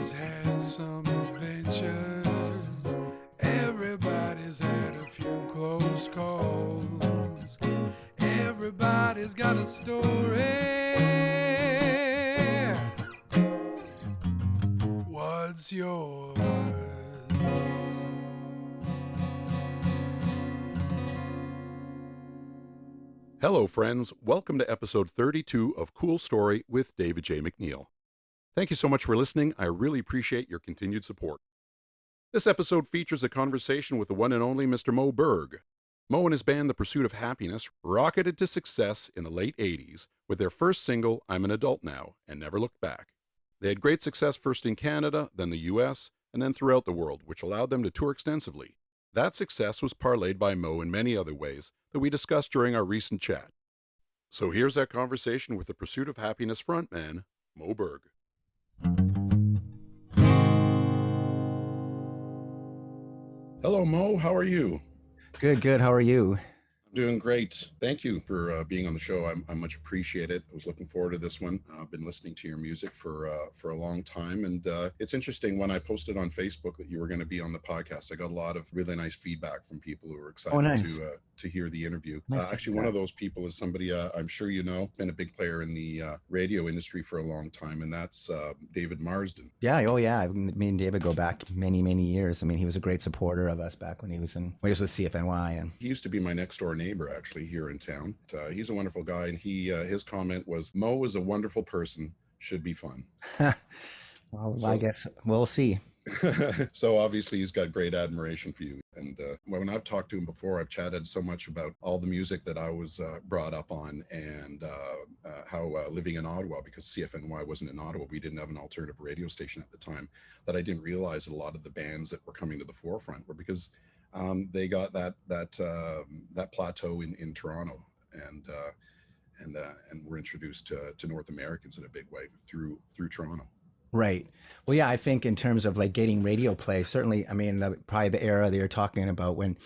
Everybody's had some adventures. Everybody's had a few close calls. Everybody's got a story. What's yours? Hello, friends. Welcome to episode 32 of Cool Story with David J. McNeil. Thank you so much for listening. I really appreciate your continued support. This episode features a conversation with the one and only Mr. Moe Berg. Moe and his band, The Pursuit of Happiness, rocketed to success in the late 80s with their first single, I'm an Adult Now, and Never Looked Back. They had great success first in Canada, then the US, and then throughout the world, which allowed them to tour extensively. That success was parlayed by Moe in many other ways that we discussed during our recent chat. So here's that conversation with the Pursuit of Happiness frontman, Moe Berg. Hello, Moe. How are you? Good. How are you? I'm doing great. Thank you for being on the show. I much appreciate it. I was looking forward to this one. I've been listening to your music for a long time, and it's interesting. When I posted on Facebook that you were going to be on the podcast, I got a lot of really nice feedback from people who were excited to hear the interview. Nice Actually, one of those people is somebody I'm sure you know, been a big player in the radio industry for a long time, and that's David Marsden. Yeah. Oh, yeah. Me and David go back many years. I mean, he was a great supporter of us back when he was with CFNY, and he used to be my next door neighbor actually here in town. He's a wonderful guy, and his comment was, "Moe is a wonderful person, should be fun." Well, I guess we'll see. So obviously he's got great admiration for you, and when I've talked to him before, I've chatted so much about all the music that I was brought up on, and how living in Ottawa, because CFNY wasn't in Ottawa, we didn't have an alternative radio station at the time, that I didn't realize that a lot of the bands that were coming to the forefront were because they got that plateau in Toronto, and were introduced to North Americans in a big way through Toronto. Right. Well, yeah, I think in terms of like getting radio play, certainly, I mean, probably the era that you're talking about when,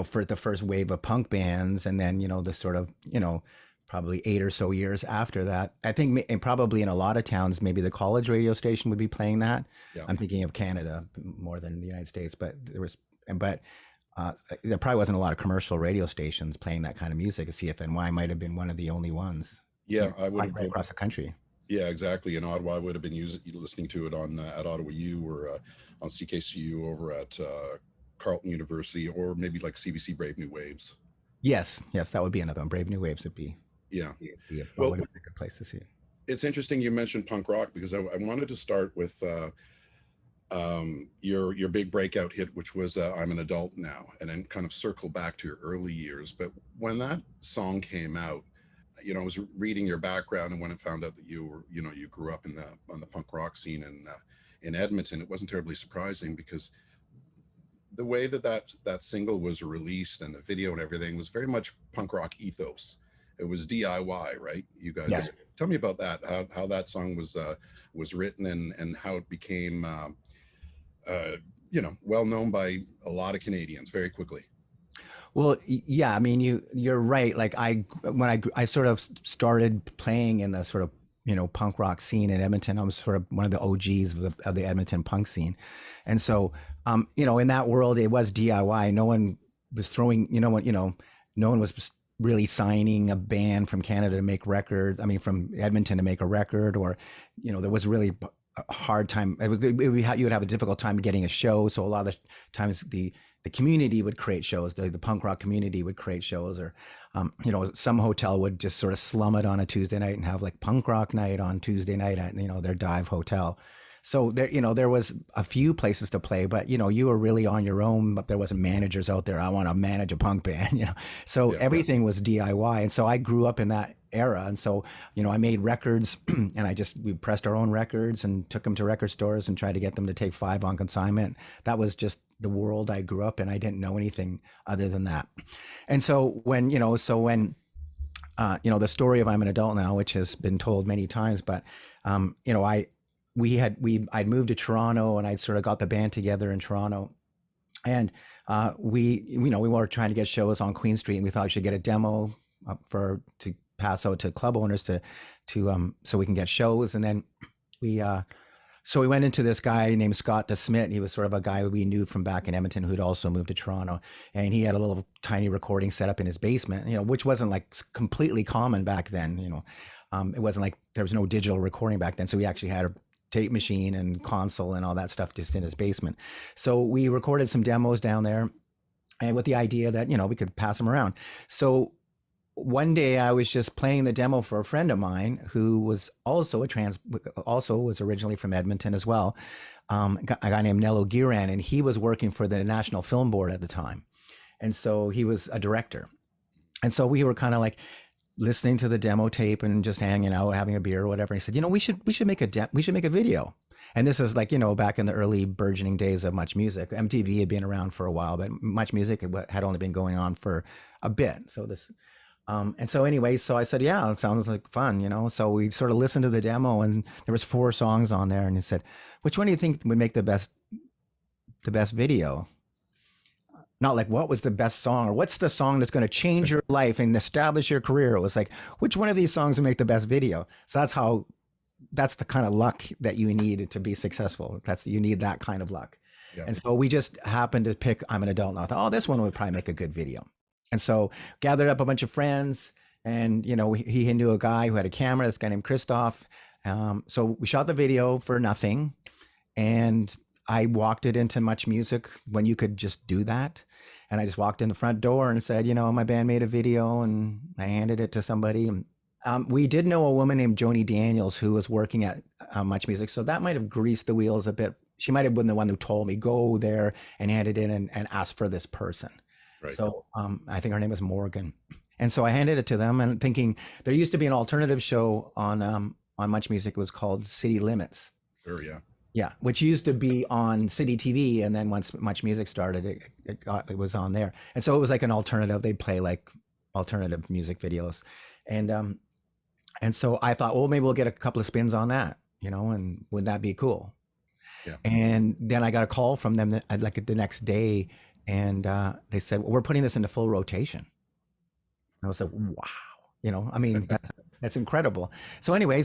for the first wave of punk bands, and then, the sort of, probably 8 or so years after that, I think, and probably in a lot of towns, maybe the college radio station would be playing that. Yeah. I'm thinking of Canada more than the United States, but there probably wasn't a lot of commercial radio stations playing that kind of music. CFNY might have been one of the only ones. Yeah, I would have right across the country. Yeah, exactly. In Ottawa, I would have been listening to it on at Ottawa U, or on CKCU over at Carleton University, or maybe like CBC Brave New Waves. Yes, that would be another one. Brave New Waves would be. Yeah. Well, would be a good place to see it. It's interesting you mentioned punk rock, because I wanted to start with your big breakout hit, which was I'm an Adult Now, and then kind of circle back to your early years. But when that song came out, I was reading your background, and when I found out that you grew up on the punk rock scene in Edmonton, it wasn't terribly surprising, because the way that single was released and the video and everything was very much punk rock ethos. It was DIY, right? You guys, yes. Tell me about that. How that song was written, and how it became well known by a lot of Canadians very quickly. Well, yeah, I mean, you're right. Like when I sort of started playing in the sort of, punk rock scene in Edmonton, I was sort of one of the OGs of the Edmonton punk scene. And so, in that world, it was DIY. No one was throwing, no one was really signing a band from Canada to make records. I mean, from Edmonton to make a record, or, there was really a hard time. You would have a difficult time getting a show. So a lot of the times the community would create shows. The punk rock community would create shows, or some hotel would just sort of slum it on a Tuesday night and have like punk rock night on Tuesday night at their dive hotel. So there was a few places to play, but you were really on your own. But there wasn't managers out there. I want to manage a punk band, So yeah, everything was DIY, and so I grew up in that era. And so I made records, and we pressed our own records and took them to record stores and tried to get them to take 5 on consignment. That was just the world I grew up in. I didn't know anything other than that. And so when the story of I'm an Adult Now, which has been told many times, but I'd moved to Toronto, and I'd sort of got the band together in Toronto, and we were trying to get shows on Queen Street, and we thought we should get a demo to pass out to club owners to so we can get shows. And then we So we went into this guy named Scott DeSmit. He was sort of a guy we knew from back in Edmonton who'd also moved to Toronto. And he had a little tiny recording set up in his basement, which wasn't like completely common back then. It wasn't like there was no digital recording back then. So we actually had a tape machine and console and all that stuff just in his basement. So we recorded some demos down there, and with the idea that, we could pass them around. So one day I was just playing the demo for a friend of mine who was also was originally from Edmonton as well. A guy named Nello Giran, and he was working for the National Film Board at the time. And so he was a director. And so we were kind of like listening to the demo tape and just hanging out, having a beer or whatever. And he said, we should make a video. And this is like, back in the early burgeoning days of Much Music. MTV had been around for a while, but Much Music had only been going on for a bit. So and so anyway, so I said, yeah, it sounds like fun, So we sort of listened to the demo, and there was 4 songs on there, and he said, which one do you think would make the best video? Not like what was the best song or what's the song that's going to change your life and establish your career. It was like, which one of these songs would make the best video? So that's the kind of luck that you need to be successful. You need that kind of luck. Yeah. And so we just happened to pick I'm an Adult Now. I thought, this one would probably make a good video. And so gathered up a bunch of friends, and, he knew a guy who had a camera, this guy named Christoph. So we shot the video for nothing, and I walked it into Much Music when you could just do that. And I just walked in the front door and said, my band made a video, and I handed it to somebody. We did know a woman named Joni Daniels who was working at Much Music. So that might have greased the wheels a bit. She might have been the one who told me, go there and hand it in and ask for this person. Right. So I think her name was Morgan. And so I handed it to them, and thinking there used to be an alternative show on Much Music. It was called City Limits. Sure, yeah. Yeah, which used to be on City TV, and then once Much Music started, it was on there. And so it was like an alternative. They'd play like alternative music videos. And so I thought, well, maybe we'll get a couple of spins on that, and would that be cool? Yeah. And then I got a call from them like the next day, and they said, well, we're putting this into full rotation. And I was like, wow, that's incredible. So anyway,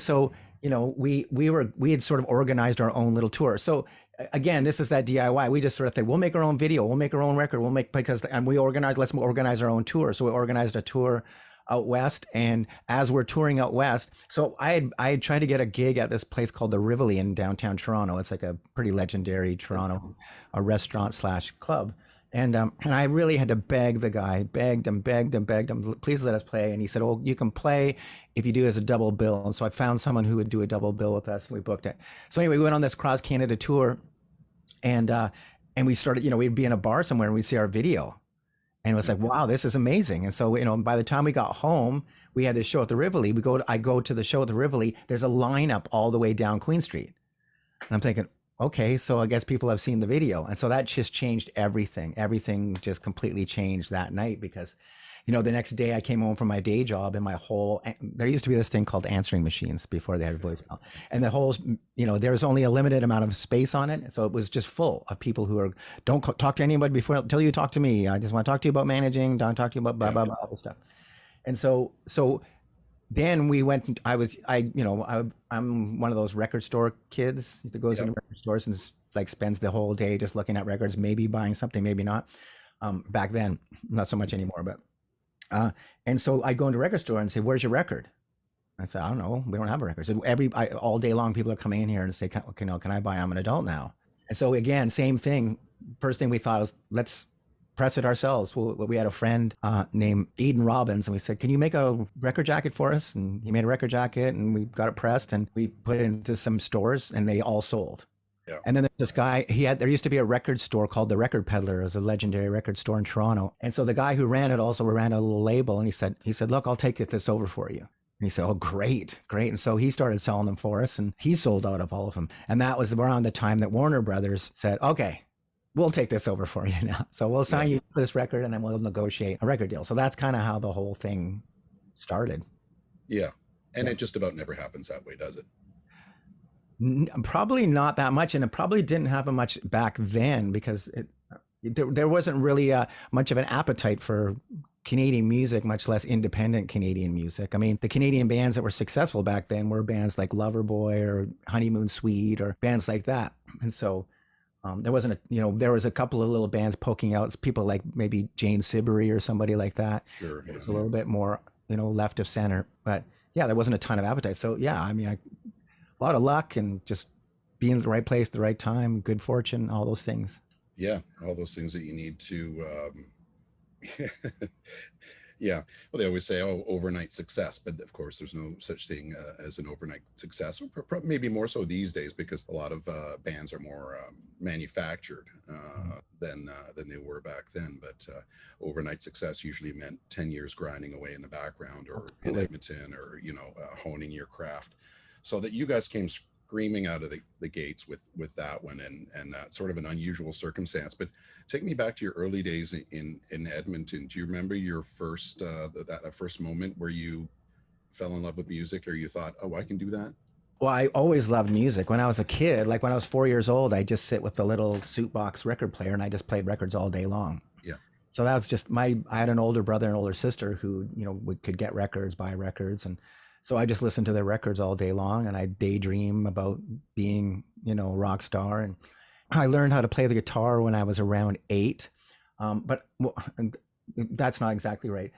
we had sort of organized our own little tour. So again, this is that DIY. We just sort of think, we'll make our own video, we'll make our own record, let's organize our own tour. So we organized a tour out west, and as we're touring out west, so I had tried to get a gig at this place called the Rivoli in downtown Toronto. It's like a pretty legendary Toronto, a restaurant / club. And I really had to beg the guy, begged him, please let us play. And he said, oh, you can play if you do as a double bill. And so I found someone who would do a double bill with us, and we booked it. So anyway, we went on this cross Canada tour, and we started, we'd be in a bar somewhere and we'd see our video. And it was like, wow, this is amazing. And so, by the time we got home, we had this show at the Rivoli. I go to the show at the Rivoli. There's a lineup all the way down Queen Street. And I'm thinking, okay, so I guess people have seen the video. And so that just changed everything. Everything just completely changed that night, because, the next day I came home from my day job, and there used to be this thing called answering machines before they had voicemail. And the whole, there was only a limited amount of space on it. So it was just full of people who don't talk to anybody until you talk to me. I just want to talk to you about managing, don't talk to you about blah, blah, blah, all this stuff. And so then we went, I'm one of those record store kids that goes into record stores and like spends the whole day just looking at records, maybe buying something, maybe not. Back then, not so much anymore, but, and so I go into a record store and say, where's your record? I said, I don't know. We don't have a record. So all day long, people are coming in here and say, can I buy I'm an Adult Now? And so again, same thing. First thing we thought was, let's press it ourselves. We had a friend named Eden Robbins, and we said, can you make a record jacket for us? And he made a record jacket, and we got it pressed, and we put it into some stores, and they all sold. Yeah. And then there's this guy, there used to be a record store called The Record Peddler. It was a legendary record store in Toronto. And so the guy who ran it also ran a little label, and he said, look, I'll take this over for you. And he said, oh, great. And so he started selling them for us, and he sold out of all of them. And that was around the time that Warner Brothers said, okay, we'll take this over for you now. So we'll sign you to this record, and then we'll negotiate a record deal. So that's kind of how the whole thing started. Yeah. And it just about never happens that way, does it? Probably not that much. And it probably didn't happen much back then, because there wasn't really much of an appetite for Canadian music, much less independent Canadian music. I mean, the Canadian bands that were successful back then were bands like Loverboy or Honeymoon Suite or bands like that. And so there wasn't there was a couple of little bands poking out, people like maybe Jane Siberry or somebody like that. Sure. It Yeah. was a little bit more, left of center. But yeah, there wasn't a ton of appetite. So yeah, I mean, a lot of luck and just being at the right place, the right time, good fortune, all those things. Yeah. All those things that you need to, yeah. Well, they always say, oh, overnight success. But of course, there's no such thing as an overnight success, or maybe more so these days because a lot of bands are more manufactured than they were back then. But overnight success usually meant 10 years grinding away in the background or in Absolutely. Edmonton or, honing your craft. So that you guys came screaming out of the gates with that one and sort of an unusual circumstance. But take me back to your early days in Edmonton. Do you remember your first that first moment where you fell in love with music, or you thought, oh, I can do that? Well, I always loved music. When I was a kid, like when I was 4 years old, I just sit with the little suit box record player and I just played records all day long. Yeah. So that was just I had an older brother and older sister who, could get records, buy records. And so I just listened to their records all day long and I daydream about being, a rock star. And I learned how to play the guitar when I was around 8. But well, that's not exactly right.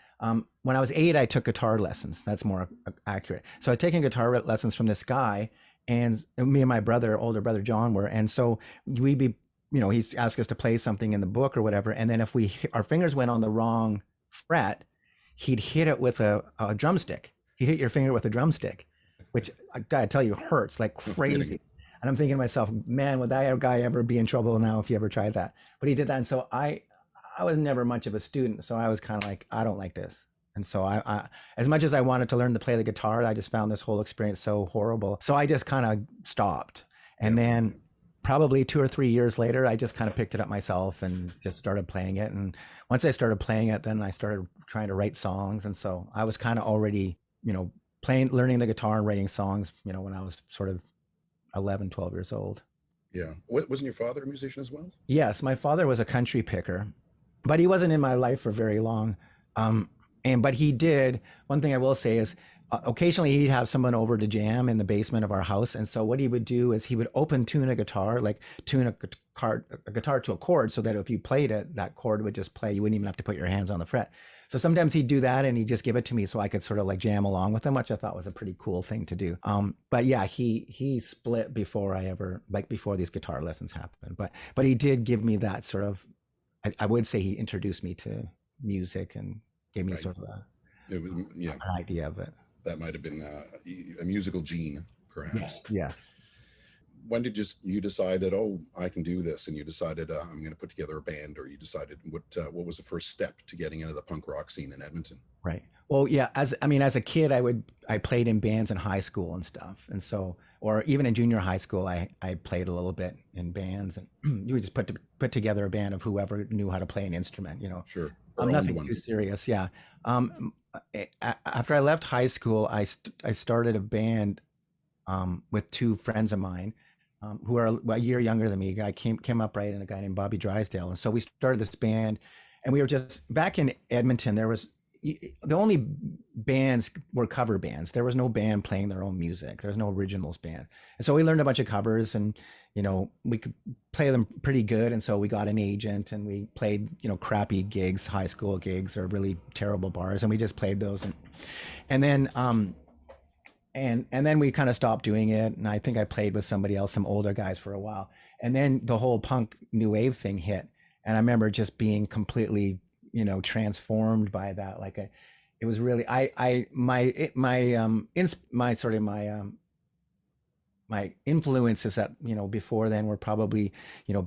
When I was 8, I took guitar lessons. That's more accurate. So I'd taken guitar lessons from this guy, and me and my brother, older brother John, were. And so we'd be, he'd ask us to play something in the book or whatever. And then if our fingers went on the wrong fret, he'd hit it with a drumstick. He'd hit your finger with a drumstick, which I gotta tell you hurts like crazy. And I'm thinking to myself, man, would that guy ever be in trouble now if he ever tried that? But he did that. And so I was never much of a student. So I was kind of like, I don't like this. And so I, as much as I wanted to learn to play the guitar, I just found this whole experience so horrible. So I just kind of stopped. And then probably 2 or 3 years later, I just kind of picked it up myself and just started playing it. And once I started playing it, then I started trying to write songs. And so I was kind of already, learning the guitar and writing songs, when I was sort of 11, 12 years old. Yeah. Wasn't your father a musician as well? Yes, my father was a country picker, but he wasn't in my life for very long. But he did. One thing I will say is occasionally he'd have someone over to jam in the basement of our house. And so what he would do is he would open tune a guitar, like tune a guitar to a chord so that if you played it, that chord would just play. You wouldn't even have to put your hands on the fret. So sometimes he'd do that and he'd just give it to me so I could sort of like jam along with him, which I thought was a pretty cool thing to do. But yeah, he split before before these guitar lessons happened. But he did give me that sort of, I would say he introduced me to music and gave me sort of an idea of it. That might have been a musical gene, perhaps. Yes. When did you decide that, oh, I can do this, and you decided I'm going to put together a band, or you decided what was the first step to getting into the punk rock scene in Edmonton? Right. Well, yeah. As a kid, I played in bands in high school and stuff, and so, or even in junior high school, I played a little bit in bands, and you would just put together a band of whoever knew how to play an instrument. Sure. I'm nothing too serious. Yeah. After I left high school, I started a band with 2 friends of mine who are a year younger than me. A guy came up right, and a guy named Bobby Drysdale. And so we started this band, and we were just back in Edmonton. There was the only bands were cover bands. There was no band playing their own music. There was no originals band. And so we learned a bunch of covers, and we could play them pretty good. And so we got an agent, and we played crappy gigs, high school gigs, or really terrible bars, and we just played those. And then and then we kind of stopped doing it, and I think I played with somebody else, some older guys, for a while. And then the whole punk new wave thing hit, and I remember just being completely transformed by that. Like it was really my influences that before then were probably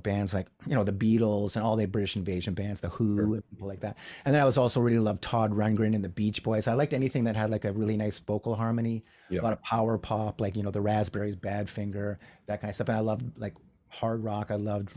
bands like the Beatles and all the British Invasion bands, the Who, Sure. and people like that. And then I was also really loved Todd Rundgren and the Beach Boys. I liked anything that had like a really nice vocal harmony, Yeah. a lot of power pop, like the Raspberries, Badfinger, that kind of stuff. And I loved like hard rock. I loved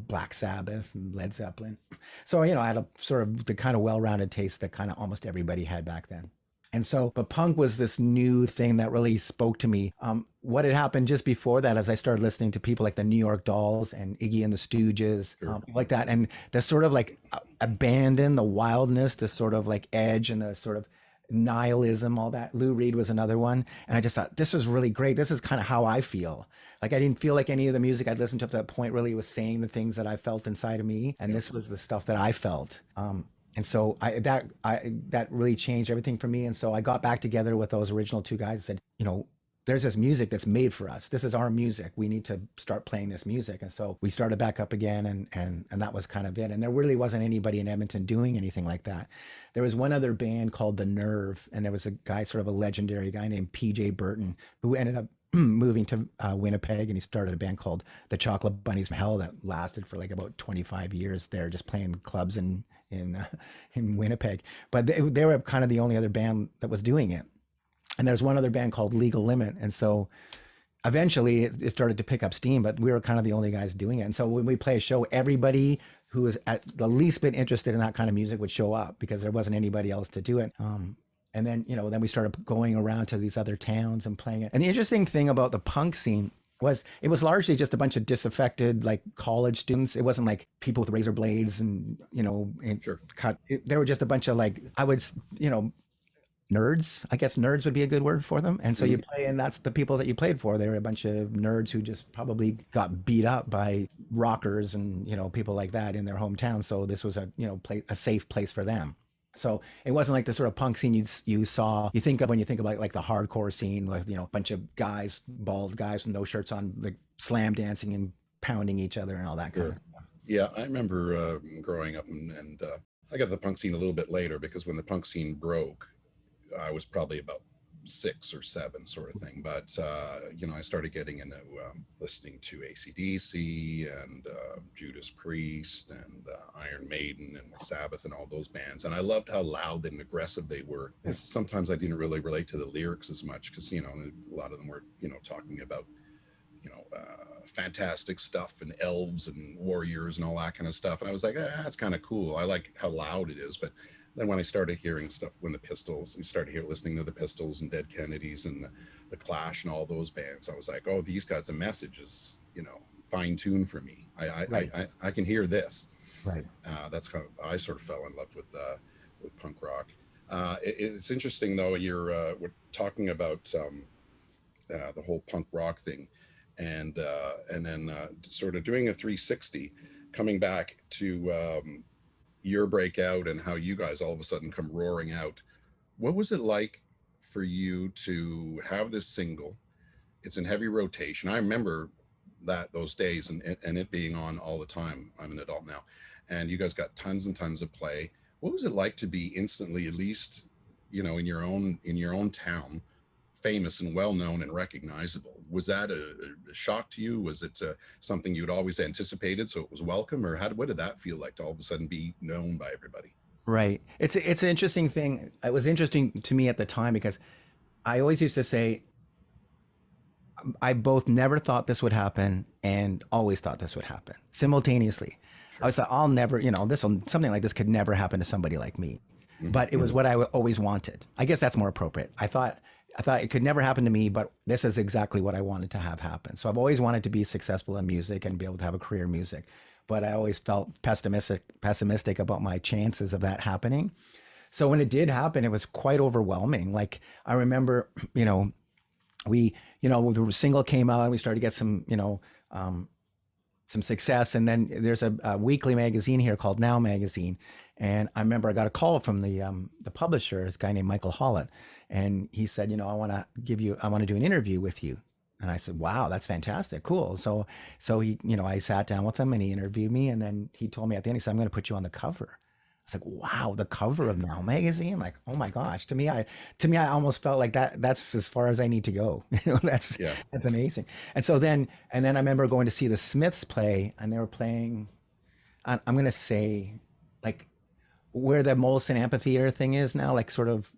Black Sabbath and Led Zeppelin. So I had a sort of the kind of well-rounded taste that kind of almost everybody had back then. And so, but punk was this new thing that really spoke to me. What had happened just before that, as I started listening to people like the New York Dolls and Iggy and the Stooges, Sure. like that, and the sort of like abandon, the wildness, the sort of like edge, and the sort of nihilism, all that. Lou Reed was another one, and I just thought this is really great. This is kind of how I feel. Like I didn't feel like any of the music I'd listened to up to that point really was saying the things that I felt inside of me, and Yep. this was the stuff that I felt. And so that really changed everything for me. And so I got back together with those original two guys and said, there's this music that's made for us. This is our music. We need to start playing this music. And so we started back up again, and that was kind of it. And there really wasn't anybody in Edmonton doing anything like that. There was one other band called The Nerve, and there was a guy, sort of a legendary guy named PJ Burton, who ended up moving to Winnipeg, and he started a band called the Chocolate Bunnies from Hell that lasted for like about 25 years there, just playing clubs in Winnipeg. But they were kind of the only other band that was doing it. And there's one other band called Legal Limit. And so eventually it started to pick up steam, but we were kind of the only guys doing it. And so when we play a show, everybody who was at the least bit interested in that kind of music would show up because there wasn't anybody else to do it. And then, then we started going around to these other towns and playing it. And the interesting thing about the punk scene was it was largely just a bunch of disaffected like college students. It wasn't like people with razor blades and, and Sure. There were just a bunch of like, nerds. I guess nerds would be a good word for them. And so you play, and that's the people that you played for. They were a bunch of nerds who just probably got beat up by rockers and, people like that in their hometown. So this was a safe place for them. So it wasn't like the sort of punk scene you think of when you think about like the hardcore scene with, a bunch of guys, bald guys with no shirts on, like slam dancing and pounding each other and all that kind of stuff. Yeah, I remember growing up, and I got the punk scene a little bit later because when the punk scene broke, I was probably about 6 or 7 sort of thing. But, I started getting into listening to AC/DC and Judas Priest and Iron Maiden and Sabbath and all those bands. And I loved how loud and aggressive they were. Sometimes I didn't really relate to the lyrics as much because, a lot of them were, talking about, fantastic stuff and elves and warriors and all that kind of stuff. And I was like, that's kind of cool. I like how loud it is. But then when I started hearing stuff, when the Pistols, you started listening to the Pistols and Dead Kennedys and the Clash and all those bands, I was like, oh, these guys, the message is, fine tuned for me. I can hear this. Right. That's kind of, I sort of fell in love with punk rock. It's interesting though. We're talking about the whole punk rock thing, and then sort of doing a 360, coming back to your breakout and how you guys all of a sudden come roaring out. What was it like for you to have this single? It's in heavy rotation. I remember those days and it being on all the time. I'm an adult now, and you guys got tons and tons of play. What was it like to be instantly, at least, in your own town, famous and well known and recognizable? Was that a shock to you? Was it something you'd always anticipated, so it was welcome, or what did that feel like to all of a sudden be known by everybody? Right. It's an interesting thing. It was interesting to me at the time because I always used to say I both never thought this would happen and always thought this would happen simultaneously. Sure. I was like, I'll never, something like this could never happen to somebody like me. Mm-hmm. But it was what I always wanted. I guess that's more appropriate. I thought it could never happen to me, but this is exactly what I wanted to have happen. So I've always wanted to be successful in music and be able to have a career in music. But I always felt pessimistic about my chances of that happening. So when it did happen, it was quite overwhelming. Like I remember, the single came out and we started to get some success. And then there's a weekly magazine here called Now Magazine. And I remember I got a call from the publisher, this guy named Michael Hollett. And he said, I want to do an interview with you. And I said, wow, that's fantastic. Cool. So he, I sat down with him and he interviewed me. And then he told me at the end, he said, I'm going to put you on the cover. I was like, wow, the cover of Now Magazine. Like, oh my gosh, to me, I almost felt like that's as far as I need to go. That's amazing. And then I remember going to see the Smiths play, and they were playing, I'm going to say like where the Molson Amphitheater thing is now, like sort of,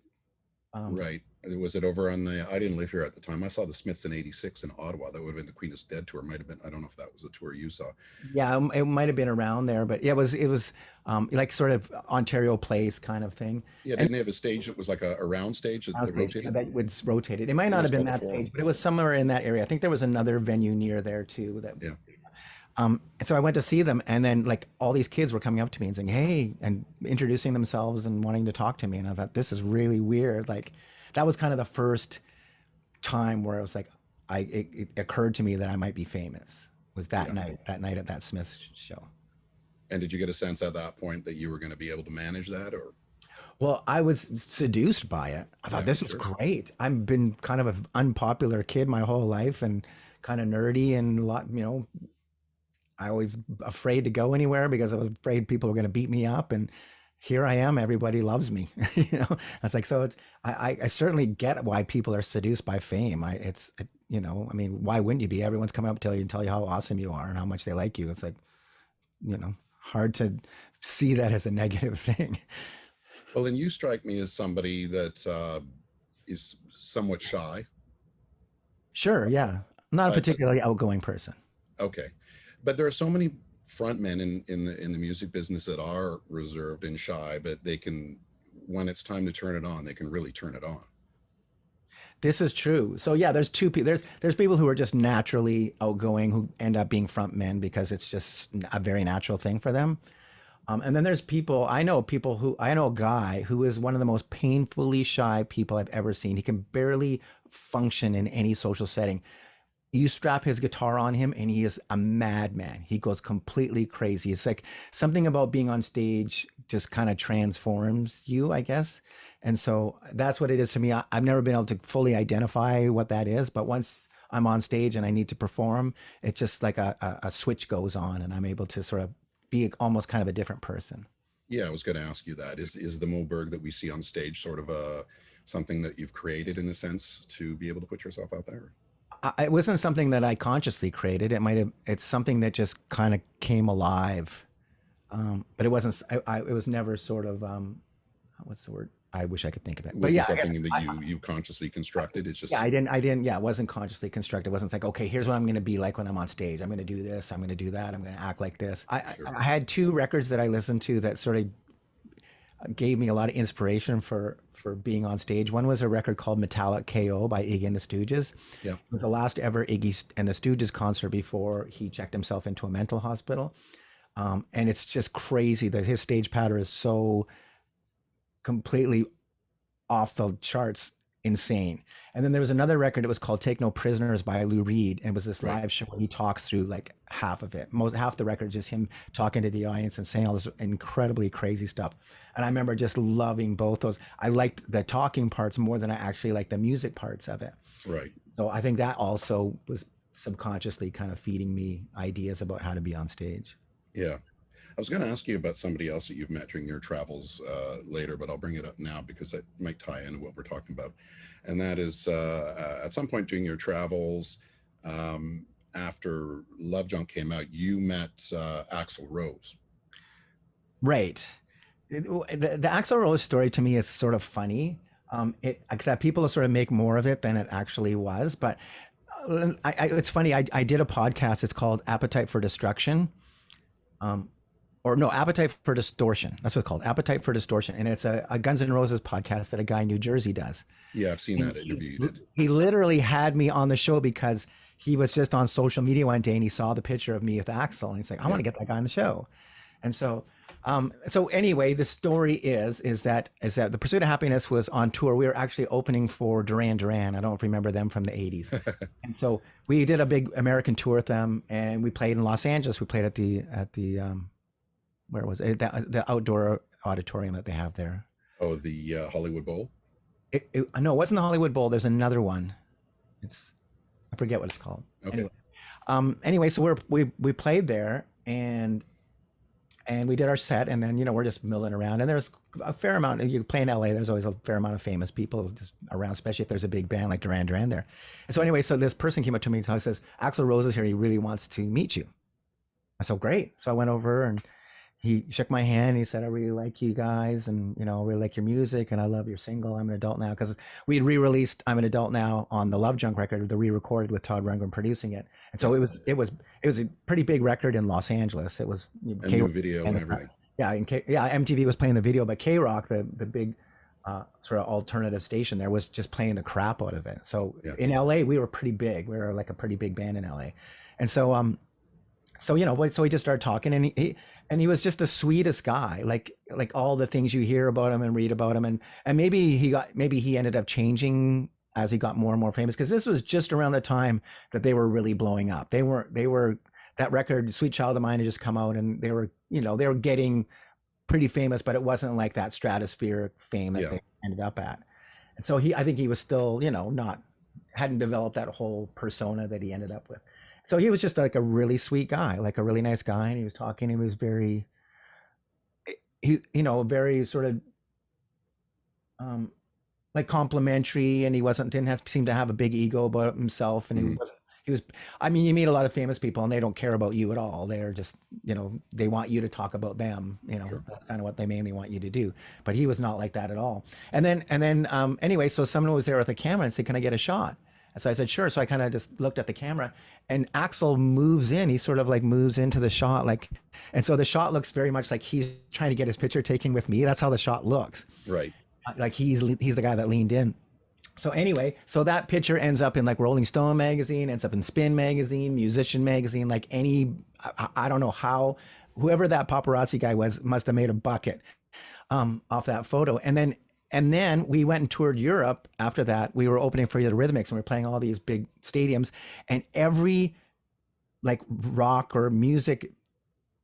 right. Was it over on the? I didn't live here at the time. I saw the Smiths in '86 in Ottawa. That would have been the Queen is Dead tour. Might have been. I don't know if that was the tour you saw. Yeah, it might have been around there, but yeah, it was like sort of Ontario Place kind of thing. Yeah, And didn't they have a stage that was like a round stage that, sound that stage, yeah, rotated? that was rotated. It might I think not it have was been called the that stage, Forum. but it was somewhere in that area. I think there was another venue near there too. That Yeah. so I went to see them, and then like all these kids were coming up to me and saying, "Hey," and introducing themselves and wanting to talk to me. And I thought, this is really weird. Like that was kind of the first time where I was like, it occurred to me that I might be famous. Was Yeah. that night at that Smith show. And did you get a sense at that point that you were going to be able to manage that, or? Well, I was seduced by it. I thought Yeah, this was sure. great. I've been kind of an unpopular kid my whole life and kind of nerdy and a lot, I always afraid to go anywhere because I was afraid people were going to beat me up. And here I am. Everybody loves me. I was like, so I certainly get why people are seduced by fame. I mean, why wouldn't you be? Everyone's coming up to you and tell you how awesome you are and how much they like you. It's like, hard to see that as a negative thing. Well, then you strike me as somebody that is somewhat shy. Sure. Yeah. I'm not a But particularly outgoing person. okay, but there are so many frontmen in the music business that are reserved and shy, but they can, when it's time to turn it on, they can really turn it on. This is true. So yeah, there's two people. There's people who are just naturally outgoing who end up being front men because it's just a very natural thing for them. And then there's people. I know a guy who is one of the most painfully shy people I've ever seen. He can barely function in any social setting. You strap his guitar on him and he is a madman. He goes completely crazy. It's like something about being on stage just kind of transforms you, I guess. And so that's what it is to me. I've never been able to fully identify what that is, but once I'm on stage and I need to perform, it's just like a switch goes on and I'm able to sort of be almost kind of a different person. Yeah, I was going to ask you that. Is the Moe Berg that we see on stage sort of a something that you've created in a sense to be able to put yourself out there? It wasn't something that I consciously created. It's something that just kind of came alive. But it wasn't, it was never sort of, what's the word? I wish I could think of it. But Was it yeah, something that you consciously constructed? It's yeah, just yeah, it wasn't consciously constructed. It wasn't like, okay, here's what I'm going to be like when I'm on stage. I'm going to do this. I'm going to do that. I'm going to act like this. sure. I had two records that I listened to that sort of gave me a lot of inspiration for being on stage. One was a record called Metallic KO by Iggy and the Stooges. Yeah. It was the last ever Iggy and the Stooges concert before he checked himself into a mental hospital. And it's just crazy that his stage patter is so completely off the charts, insane. And then there was another record. It was called Take No Prisoners by Lou Reed, and it was this Right. live show where he talks through like half of it. Half the record is just him talking to the audience and saying all this incredibly crazy stuff. And I remember just loving both those. I liked the talking parts more than I actually liked the music parts of it. Right. So I think that also was subconsciously kind of feeding me ideas about how to be on stage. Yeah. I was going to ask you about somebody else that you've met during your travels later, but I'll bring it up now because that might tie into what we're talking about. And that is at some point during your travels, after Love Junk came out, you met Axl Rose. Right. The Axl Rose story to me is sort of funny. Except people sort of make more of it than it actually was. But it's funny. I did a podcast. It's called Appetite for Destruction. Or no, Appetite for Distortion. That's what it's called, Appetite for Distortion. And it's a Guns N' Roses podcast that a guy in New Jersey does. Yeah, I've seen that interview you did. He literally had me on the show because he was just on social media one day and he saw the picture of me with Axl and he's like, I want to get that guy on the show. And so, so anyway, the story is that The Pursuit of Happiness was on tour. We were actually opening for Duran Duran. I don't remember them from the 80s. And so we did a big American tour with them and we played in Los Angeles. We played at the where was it? The outdoor auditorium that they have there. Oh, the Hollywood Bowl? No, it wasn't the Hollywood Bowl. There's another one. I forget what it's called. Okay. Anyway, so we played there and we did our set and then, we're just milling around and there's a fair amount. You play in LA, there's always a fair amount of famous people just around, especially if there's a big band like Duran Duran there. And so anyway, so this person came up to me and says, Axl Rose is here. He really wants to meet you. I said, great. So I went over and he shook my hand. He said, "I really like you guys, and I really like your music, and I love your single. I'm an adult now," because we had re-released "I'm an Adult Now" on the Love Junk record, the re-recorded with Todd Rundgren producing it, and so it was a pretty big record in Los Angeles. It was A new video and everything. yeah, MTV was playing the video, but K Rock, the big sort of alternative station there, was just playing the crap out of it. So in LA, we were pretty big. We were like a pretty big band in LA, and so we just started talking, and he was just the sweetest guy, like all the things you hear about him and read about him, and maybe he ended up changing as he got more and more famous, because this was just around the time that they were really blowing up. They were that record "Sweet Child of Mine" had just come out, and they were getting pretty famous, but it wasn't like that stratospheric fame that they ended up at. And so I think he was still hadn't developed that whole persona that he ended up with. So he was just like a really sweet guy, like a really nice guy. And he was talking, he was very, very sort of like complimentary, and he didn't seem to have a big ego about himself. And I mean, you meet a lot of famous people and they don't care about you at all. They're just, they want you to talk about them, Sure. That's kind of what they mainly want you to do. But he was not like that at all. And then anyway, so someone was there with a camera and said, "Can I get a shot?" And so I said, "Sure." So I kind of just looked at the camera, and Axel moves in. He sort of like moves into the shot, and so the shot looks very much like he's trying to get his picture taken with me. That's how the shot looks. Right. Like he's the guy that leaned in. So anyway, so that picture ends up in like Rolling Stone magazine, ends up in Spin magazine, Musician magazine, like I don't know how, whoever that paparazzi guy was must have made a bucket off that photo. And then we went and toured Europe after that. We were opening for the Rhythmics, and we were playing all these big stadiums, and every like rock or music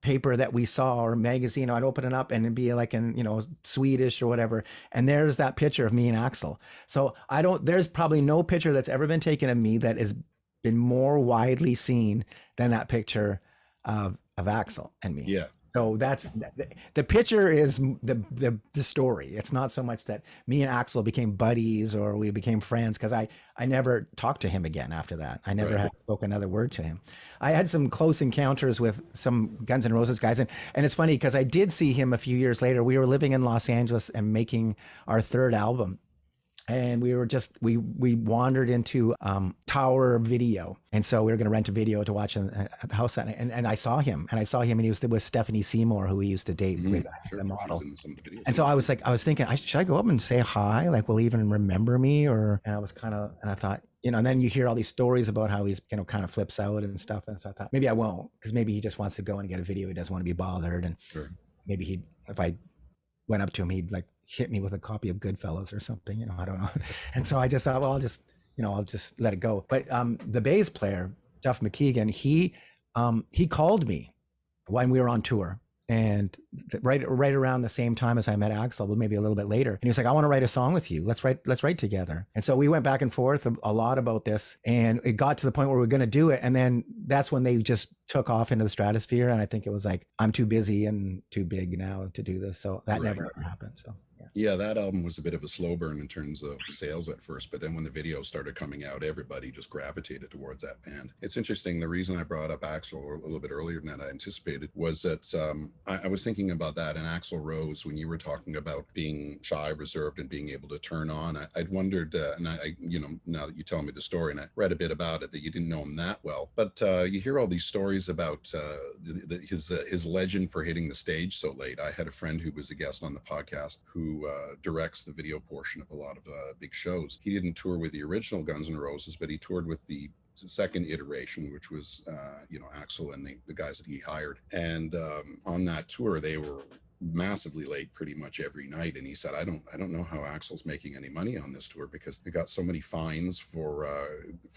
paper that we saw or magazine, I'd open it up and it'd be like in, Swedish or whatever. And there's that picture of me and Axel. So there's probably no picture that's ever been taken of me that has been more widely seen than that picture of Axel and me. Yeah. So that's the picture is the story. It's not so much that me and Axel became buddies or we became friends, because I never talked to him again after that. I never had spoken another word to him. I had some close encounters with some Guns N' Roses guys, and it's funny because I did see him a few years later. We were living in Los Angeles and making our third album. And we we wandered into Tower Video, and so we were going to rent a video to watch at the house, and I saw him, and he was with Stephanie Seymour, who we used to date, the model. And so I was thinking, should I go up and say hi? Like, will he even remember me? And I thought, and then you hear all these stories about how he's kind of flips out and stuff, and so I thought maybe I won't, because maybe he just wants to go and get a video. He doesn't want to be bothered, and maybe if I went up to him, he'd like hit me with a copy of Goodfellas or something, I don't know. And so I just thought, well, I'll just let it go. But the bass player, Duff McKeegan, he called me when we were on tour, and right around the same time as I met Axel, maybe a little bit later. And he was like, "I want to write a song with you. Let's write together." And so we went back and forth a lot about this, and it got to the point where we were going to do it. And then that's when they just took off into the stratosphere. And I think it was like, I'm too busy and too big now to do this. So that never happened. So. Yeah, that album was a bit of a slow burn in terms of sales at first, but then when the video started coming out, everybody just gravitated towards that band. It's interesting. The reason I brought up Axl a little bit earlier than I anticipated was that I was thinking about that, and Axl Rose, when you were talking about being shy, reserved, and being able to turn on, I'd wondered, and I now that you tell me the story, and I read a bit about it, that you didn't know him that well, but you hear all these stories about his legend for hitting the stage so late. I had a friend who was a guest on the podcast who directs the video portion of a lot of big shows. He didn't tour with the original Guns N' Roses, but he toured with the second iteration, which was Axl and the guys that he hired. And on that tour, they were massively late pretty much every night. And he said, I don't know how Axl's making any money on this tour, because they got so many fines for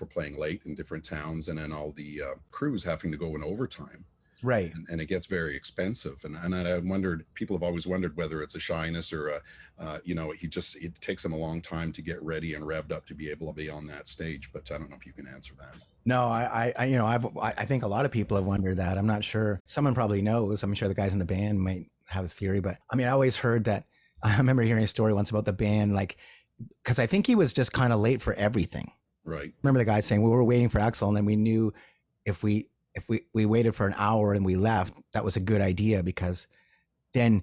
playing late in different towns, and then all the crews having to go in overtime. Right. And it gets very expensive. And I wondered, people have always wondered whether it's a shyness or it takes him a long time to get ready and revved up to be able to be on that stage. But I don't know if you can answer that. No, I think a lot of people have wondered that. I'm not sure. Someone probably knows. I'm sure the guys in the band might have a theory, but I mean, I always heard that. I remember hearing a story once about the band, like, because I think he was just kind of late for everything. Right. Remember the guy saying, we were waiting for Axl, and then we knew if we waited for an hour and we left, that was a good idea, because then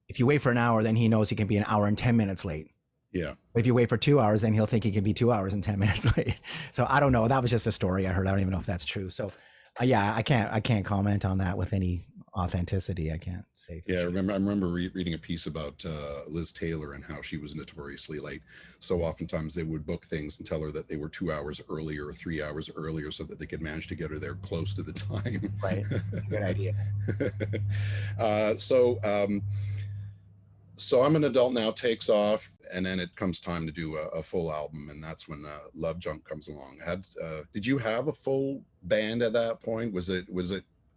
if you wait for an hour, then he knows he can be an hour and 10 minutes late. Yeah. If you wait for 2 hours, then he'll think he can be 2 hours and 10 minutes late. So I don't know. That was just a story I heard. I don't even know if that's true. So yeah, I can't comment on that with any authenticity. I can't say. Yeah, I remember reading a piece about Liz Taylor and how she was notoriously late. So oftentimes they would book things and tell her that they were 2 hours earlier or 3 hours earlier so that they could manage to get her there close to the time. Right. Good idea. uh, so um, so I'm an Adult Now takes off, and then it comes time to do a full album, and that's when Love Jump comes along. Did you have a full band at that point? Was it,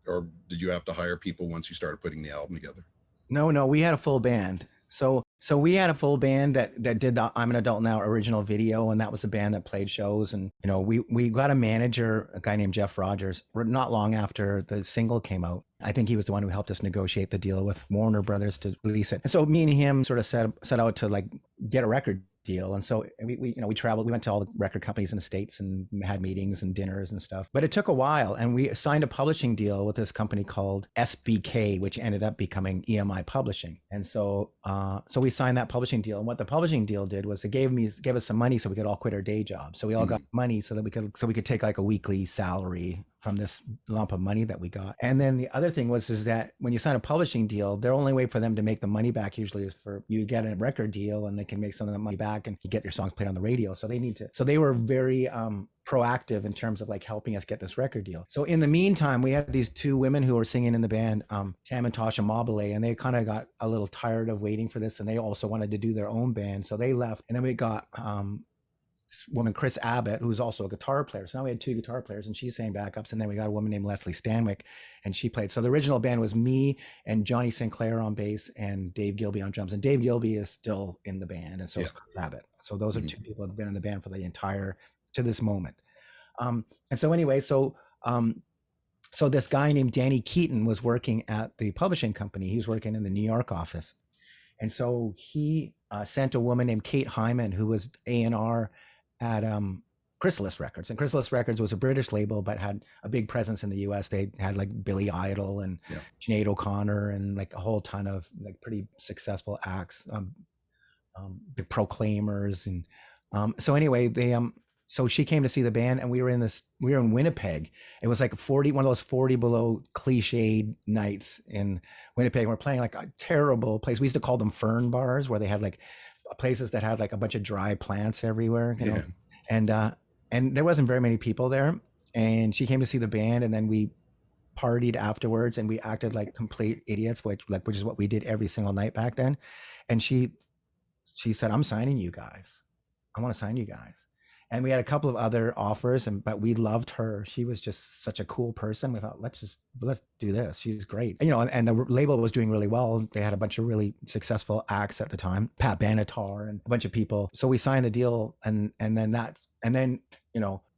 or did you have to hire people once you started putting the album together? No, we had a full band. So we had a full band that did the I'm an Adult Now original video, and that was a band that played shows. And we got a manager, a guy named Jeff Rogers, not long after the single came out. I think he was the one who helped us negotiate the deal with Warner Brothers to release it. And so me and him sort of set out to like get a record deal. And so we traveled, we went to all the record companies in the States and had meetings and dinners and stuff. But it took a while, and we signed a publishing deal with this company called SBK, which ended up becoming EMI Publishing. And so we signed that publishing deal. And what the publishing deal did was it gave us some money so we could all quit our day jobs. So we all got money so that we could take like a weekly salary from this lump of money that we got. And then the other thing is that when you sign a publishing deal, their only way for them to make the money back usually is for you get a record deal, and they can make some of the money back and you get your songs played on the radio. So they were very proactive in terms of like helping us get this record deal. So in the meantime, we had these two women who were singing in the band, Tam and Tasha Mobile, and they kind of got a little tired of waiting for this, and they also wanted to do their own band. So they left, and then we got this woman, Chris Abbott, who's also a guitar player. So now we had two guitar players, and she's sang backups. And then we got a woman named Leslie Stanwyck, and she played. So the original band was me and Johnny Sinclair on bass and Dave Gilby on drums. And Dave Gilby is still in the band, and so is Chris Abbott. So those are two people that have been in the band for the entire, to this moment. And so anyway, so this guy named Danny Keaton was working at the publishing company. He was working in the New York office. And so he sent a woman named Kate Hyman, who was A&R at Chrysalis Records. And Chrysalis Records was a British label, but had a big presence in the US. They had like Billy Idol and Sinead O'Connor and like a whole ton of like pretty successful acts, the Proclaimers. And so anyway, so she came to see the band, and we were in Winnipeg. It was like one of those 40 below cliched nights in Winnipeg. We're playing like a terrible place. We used to call them fern bars, where they had like places that had like a bunch of dry plants everywhere, you know? And there wasn't very many people there. And she came to see the band, and then we partied afterwards, and we acted like complete idiots, which is what we did every single night back then. And she said, "I'm signing you guys. I want to sign you guys." And we had a couple of other offers, but we loved her. She was just such a cool person. We thought, let's do this. She's great. And the label was doing really well. They had a bunch of really successful acts at the time, Pat Benatar and a bunch of people. So we signed the deal, and then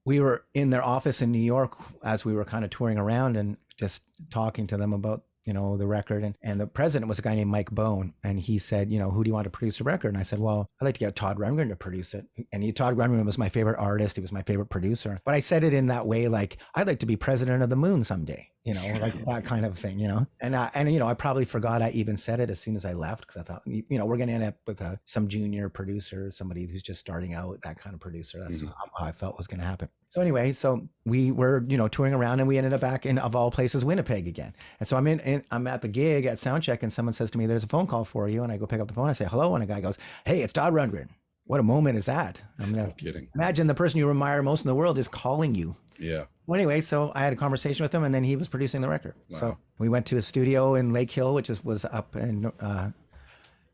we were in their office in New York as we were kind of touring around and just talking to them about the record. And the president was a guy named Mike Bone. And he said, who do you want to produce the record? And I said, well, I'd like to get Todd Rundgren to produce it. And Todd Rundgren was my favorite artist. He was my favorite producer. But I said it in that way, like, I'd like to be president of the moon someday, like that kind of thing, And I probably forgot I even said it as soon as I left, because I thought, we're going to end up with some junior producer, somebody who's just starting out, that kind of producer. That's how I felt was going to happen. So anyway, so we were, touring around, and we ended up back in, of all places, Winnipeg again. And so I'm at the gig at Soundcheck, and someone says to me, "There's a phone call for you." And I go pick up the phone. I say, "Hello." And a guy goes, "Hey, it's Todd Rundgren." What a moment is that? No kidding. Imagine the person you admire most in the world is calling you. Yeah. Well, anyway, so I had a conversation with him, and then he was producing the record. Wow. So we went to a studio in Lake Hill, which was up in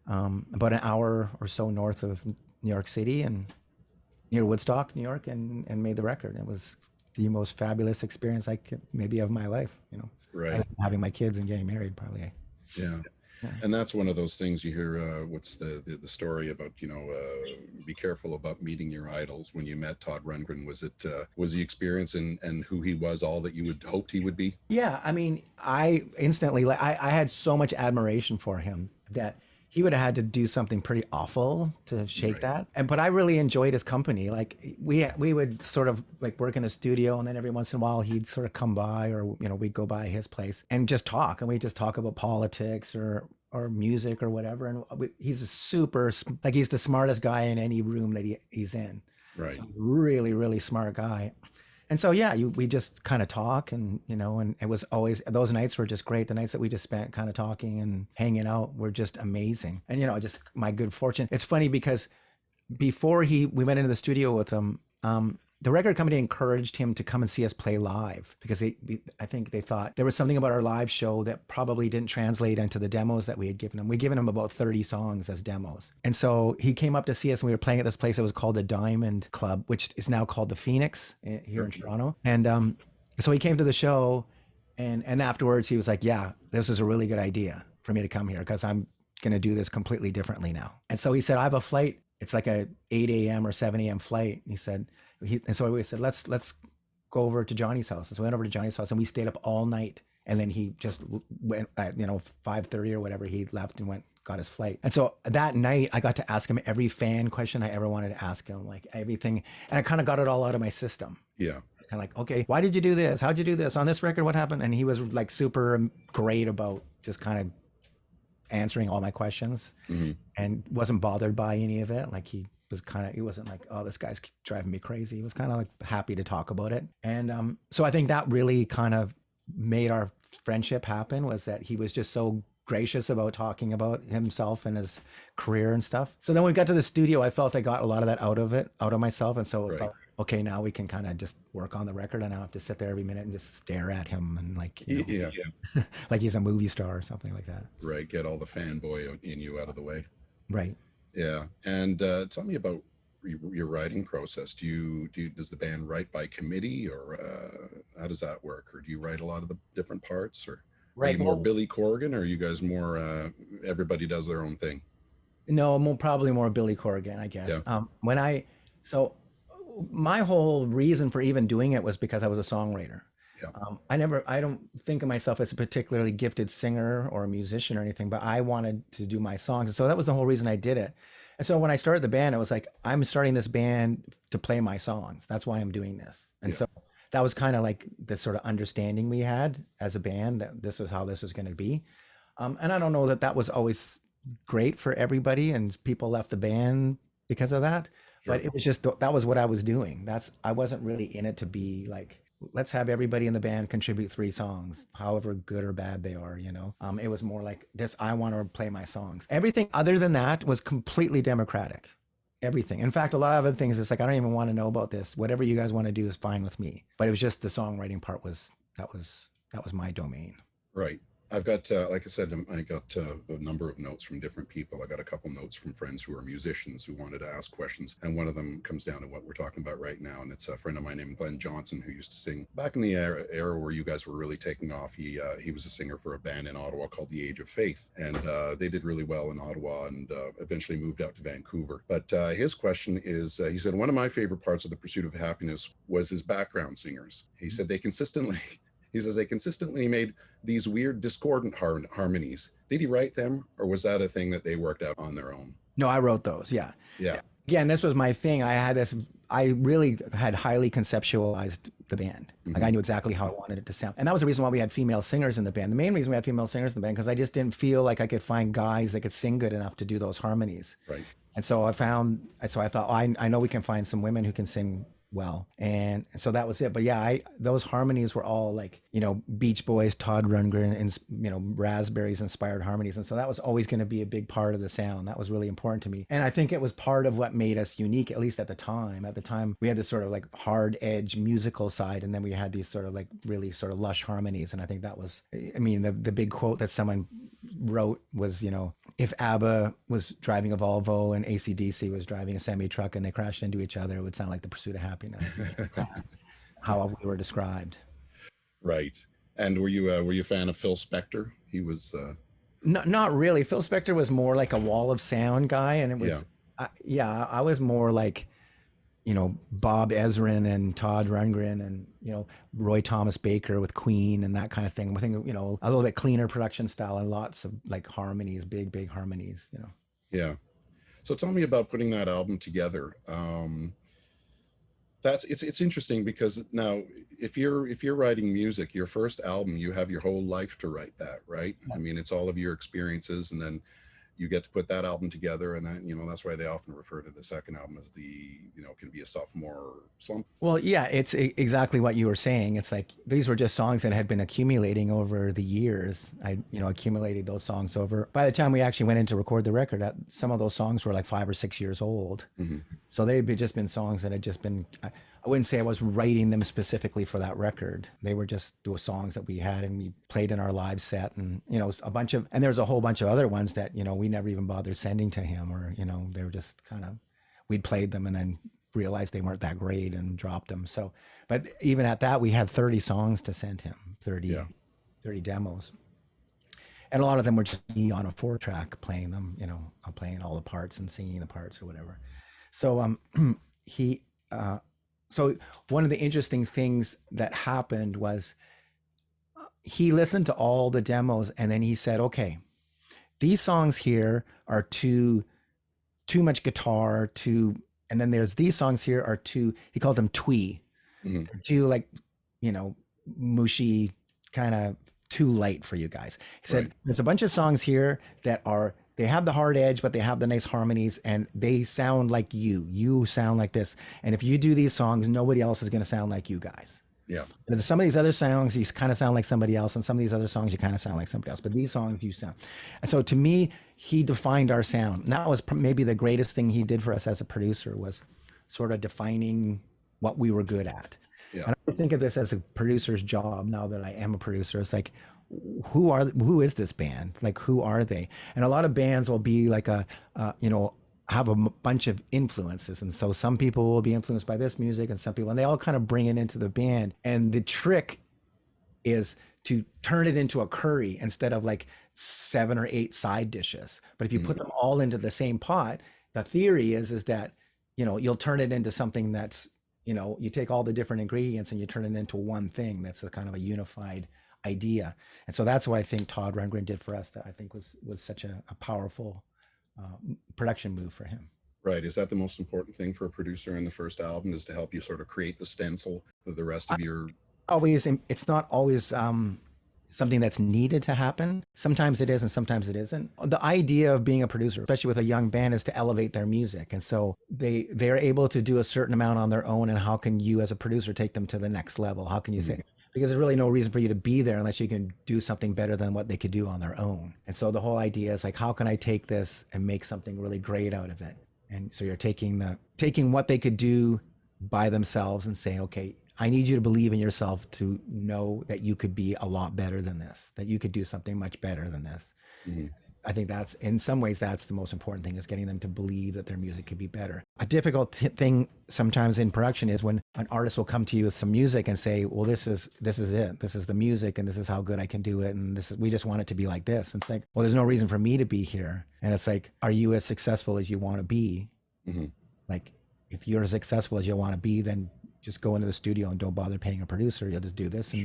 about an hour or so north of New York City, and near Woodstock, New York, and made the record. It was the most fabulous experience I could maybe of my life, Right. Having my kids and getting married, probably. Yeah. And that's one of those things you hear, what's the story about, be careful about meeting your idols. When you met Todd Rundgren, was the experience and who he was all that you would hoped he would be? Yeah. I mean, I instantly, I had so much admiration for him that he would have had to do something pretty awful to shake Right. that. And but I really enjoyed his company. Like we would sort of like work in the studio, and then every once in a while he'd sort of come by, or we'd go by his place and just talk, and we just talk about politics or music or whatever. And he's a like he's the smartest guy in any room that he's in. Right. So really, really smart guy. And so yeah, we just kind of talk, and and it was always, those nights were just great. The nights that we just spent kind of talking and hanging out were just amazing. And just my good fortune. It's funny because before we went into the studio with him, the record company encouraged him to come and see us play live, because I think they thought there was something about our live show that probably didn't translate into the demos that we had given him. We'd given him about 30 songs as demos. And so he came up to see us, and we were playing at this place that was called the Diamond Club, which is now called the Phoenix here in Toronto. And so he came to the show, and afterwards he was like, yeah, this is a really good idea for me to come here, because I'm going to do this completely differently now. And so he said, I have a flight. It's like a 8 a.m. or 7 a.m. flight. And he said, and so we said, let's go over to Johnny's house. And so we went over to Johnny's house, and we stayed up all night. And then he just went at 5:30 or whatever, he left and got his flight. And so that night I got to ask him every fan question I ever wanted to ask him, like everything. And I kind of got it all out of my system. Yeah. Kind of like, okay, why did you do this? How'd you do this on this record? What happened? And he was like super great about just kind of answering all my questions, and wasn't bothered by any of it. Like he wasn't like, oh, this guy's driving me crazy. He was kind of like happy to talk about it. And so I think that really kind of made our friendship happen, was that he was just so gracious about talking about himself and his career and stuff. So then when we got to the studio, I felt I got a lot of that out of myself. And so it felt, okay, now we can kind of just work on the record. I don't have to sit there every minute and just stare at him and like, like he's a movie star or something like that. Right. Get all the fanboy in you out of the way. Right. Yeah. And tell me about your writing process. Does the band write by committee, or how does that work? Or do you write a lot of the different parts, or are you more Billy Corgan, or are you guys more everybody does their own thing? No, probably more Billy Corgan, I guess. Yeah. My whole reason for even doing it was because I was a songwriter. Yeah. I don't think of myself as a particularly gifted singer or a musician or anything, but I wanted to do my songs. And so that was the whole reason I did it. And so when I started the band, I was like, I'm starting this band to play my songs. That's why I'm doing this. And so that was kind of like the sort of understanding we had as a band, that this was how this was going to be. And I don't know that was always great for everybody, and people left the band because of that. Sure. But it was just, that was what I was doing. I wasn't really in it to be like, let's have everybody in the band contribute 3 songs, however good or bad they are, It was more like this, I want to play my songs. Everything other than that was completely democratic. Everything. In fact, a lot of other things, it's like, I don't even want to know about this. Whatever you guys want to do is fine with me. But it was just the songwriting part that was my domain. Right. I've got, like I said, I got a number of notes from different people. I got a couple notes from friends who are musicians who wanted to ask questions. And one of them comes down to what we're talking about right now. And it's a friend of mine named Glenn Johnson, who used to sing back in the era where you guys were really taking off. He was a singer for a band in Ottawa called The Age of Faith. And they did really well in Ottawa, and eventually moved out to Vancouver. But his question is, he said, one of my favorite parts of The Pursuit of Happiness was his background singers. He said they consistently made these weird discordant harmonies. Did he write them, or was that a thing that they worked out on their own? No, I wrote those. Yeah. Yeah. Again, this was my thing. I really had highly conceptualized the band. Like I knew exactly how I wanted it to sound. And that was the reason why we had female singers in the band. The main reason we had female singers in the band, because I just didn't feel like I could find guys that could sing good enough to do those harmonies. Right. And so I thought, I know we can find some women who can sing well. And so that was it. But yeah, those harmonies were all like, Beach Boys, Todd Rundgren, and, Raspberries inspired harmonies. And so that was always going to be a big part of the sound. That was really important to me. And I think it was part of what made us unique, at least at the time. At the time, we had this sort of like hard edge musical side, and then we had these sort of like really sort of lush harmonies. And I think that was, the big quote that someone wrote was, if ABBA was driving a Volvo and AC/DC was driving a semi-truck and they crashed into each other, it would sound like The Pursuit of Happiness. How we were described. Right. And were you a fan of Phil Spector? He was not really. Phil Spector was more like a wall of sound guy, and it was I was more like Bob Ezrin and Todd Rundgren and, Roy Thomas Baker with Queen and that kind of thing. I think, a little bit cleaner production style and lots of like harmonies, big harmonies. Yeah. So tell me about putting that album together. It's interesting because now if you're writing music, your first album, you have your whole life to write that, right? I mean, it's all of your experiences, and then you get to put that album together, and then that's why they often refer to the second album as can be a sophomore slump. Well, yeah, it's exactly what you were saying. It's like these were just songs that had been accumulating over the years. I, accumulated those songs over. By the time we actually went in to record the record, some of those songs were like 5 or 6 years old. Mm-hmm. So they'd just been songs that had just been. I wouldn't say I was writing them specifically for that record. They were just those songs that we had and we played in our live set, and and there's a whole bunch of other ones that we never even bothered sending to him, or they were just kind of, we'd played them and then realized they weren't that great and dropped them. So, but even at that, we had 30 songs to send him, 30 demos. And a lot of them were just me on a 4-track playing them, playing all the parts and singing the parts or whatever. So so one of the interesting things that happened was he listened to all the demos and then he said, okay, these songs here are too much guitar, and then there's these songs here are too, he called them twee, too like, mushy, kind of too light for you guys. He said, there's a bunch of songs here that they have the hard edge, but they have the nice harmonies and they sound like you sound like this. And if you do these songs, nobody else is going to sound like you guys. Yeah. And some of these other songs, you kind of sound like somebody else. And some of these other songs, you kind of sound like somebody else. But these songs, you sound. And so to me, he defined our sound. And that was maybe the greatest thing he did for us as a producer, was sort of defining what we were good at. Yeah. And I think of this as a producer's job now that I am a producer. It's like, who is this band? Like, who are they? And a lot of bands will be like have a bunch of influences. And so some people will be influenced by this music and some people, and they all kind of bring it into the band. And the trick is to turn it into a curry instead of like 7 or 8 side dishes. But if you put them all into the same pot, the theory is that, you'll turn it into something that's, you take all the different ingredients and you turn it into one thing that's a kind of a unified idea. And so that's what I think Todd Rundgren did for us, that I think was such a powerful production move for him. Right. Is that the most important thing for a producer in the first album, is to help you sort of create the stencil of the rest of your... It's not always something that's needed to happen. Sometimes it is and sometimes it isn't. The idea of being a producer, especially with a young band, is to elevate their music. And so they're able to do a certain amount on their own. And how can you as a producer take them to the next level? How can you say... Because there's really no reason for you to be there unless you can do something better than what they could do on their own. And so the whole idea is like, how can I take this and make something really great out of it? And so you're taking what they could do by themselves and saying, okay, I need you to believe in yourself to know that you could be a lot better than this, that you could do something much better than this. I think that's, in some ways, that's the most important thing, is getting them to believe that their music could be better. A difficult thing sometimes in production is when an artist will come to you with some music and say, well, this is it. This is the music and this is how good I can do it. And we just want it to be like this. And it's like, well, there's no reason for me to be here. And it's like, are you as successful as you want to be? Like, if you're as successful as you want to be, then just go into the studio and don't bother paying a producer. You'll just do this.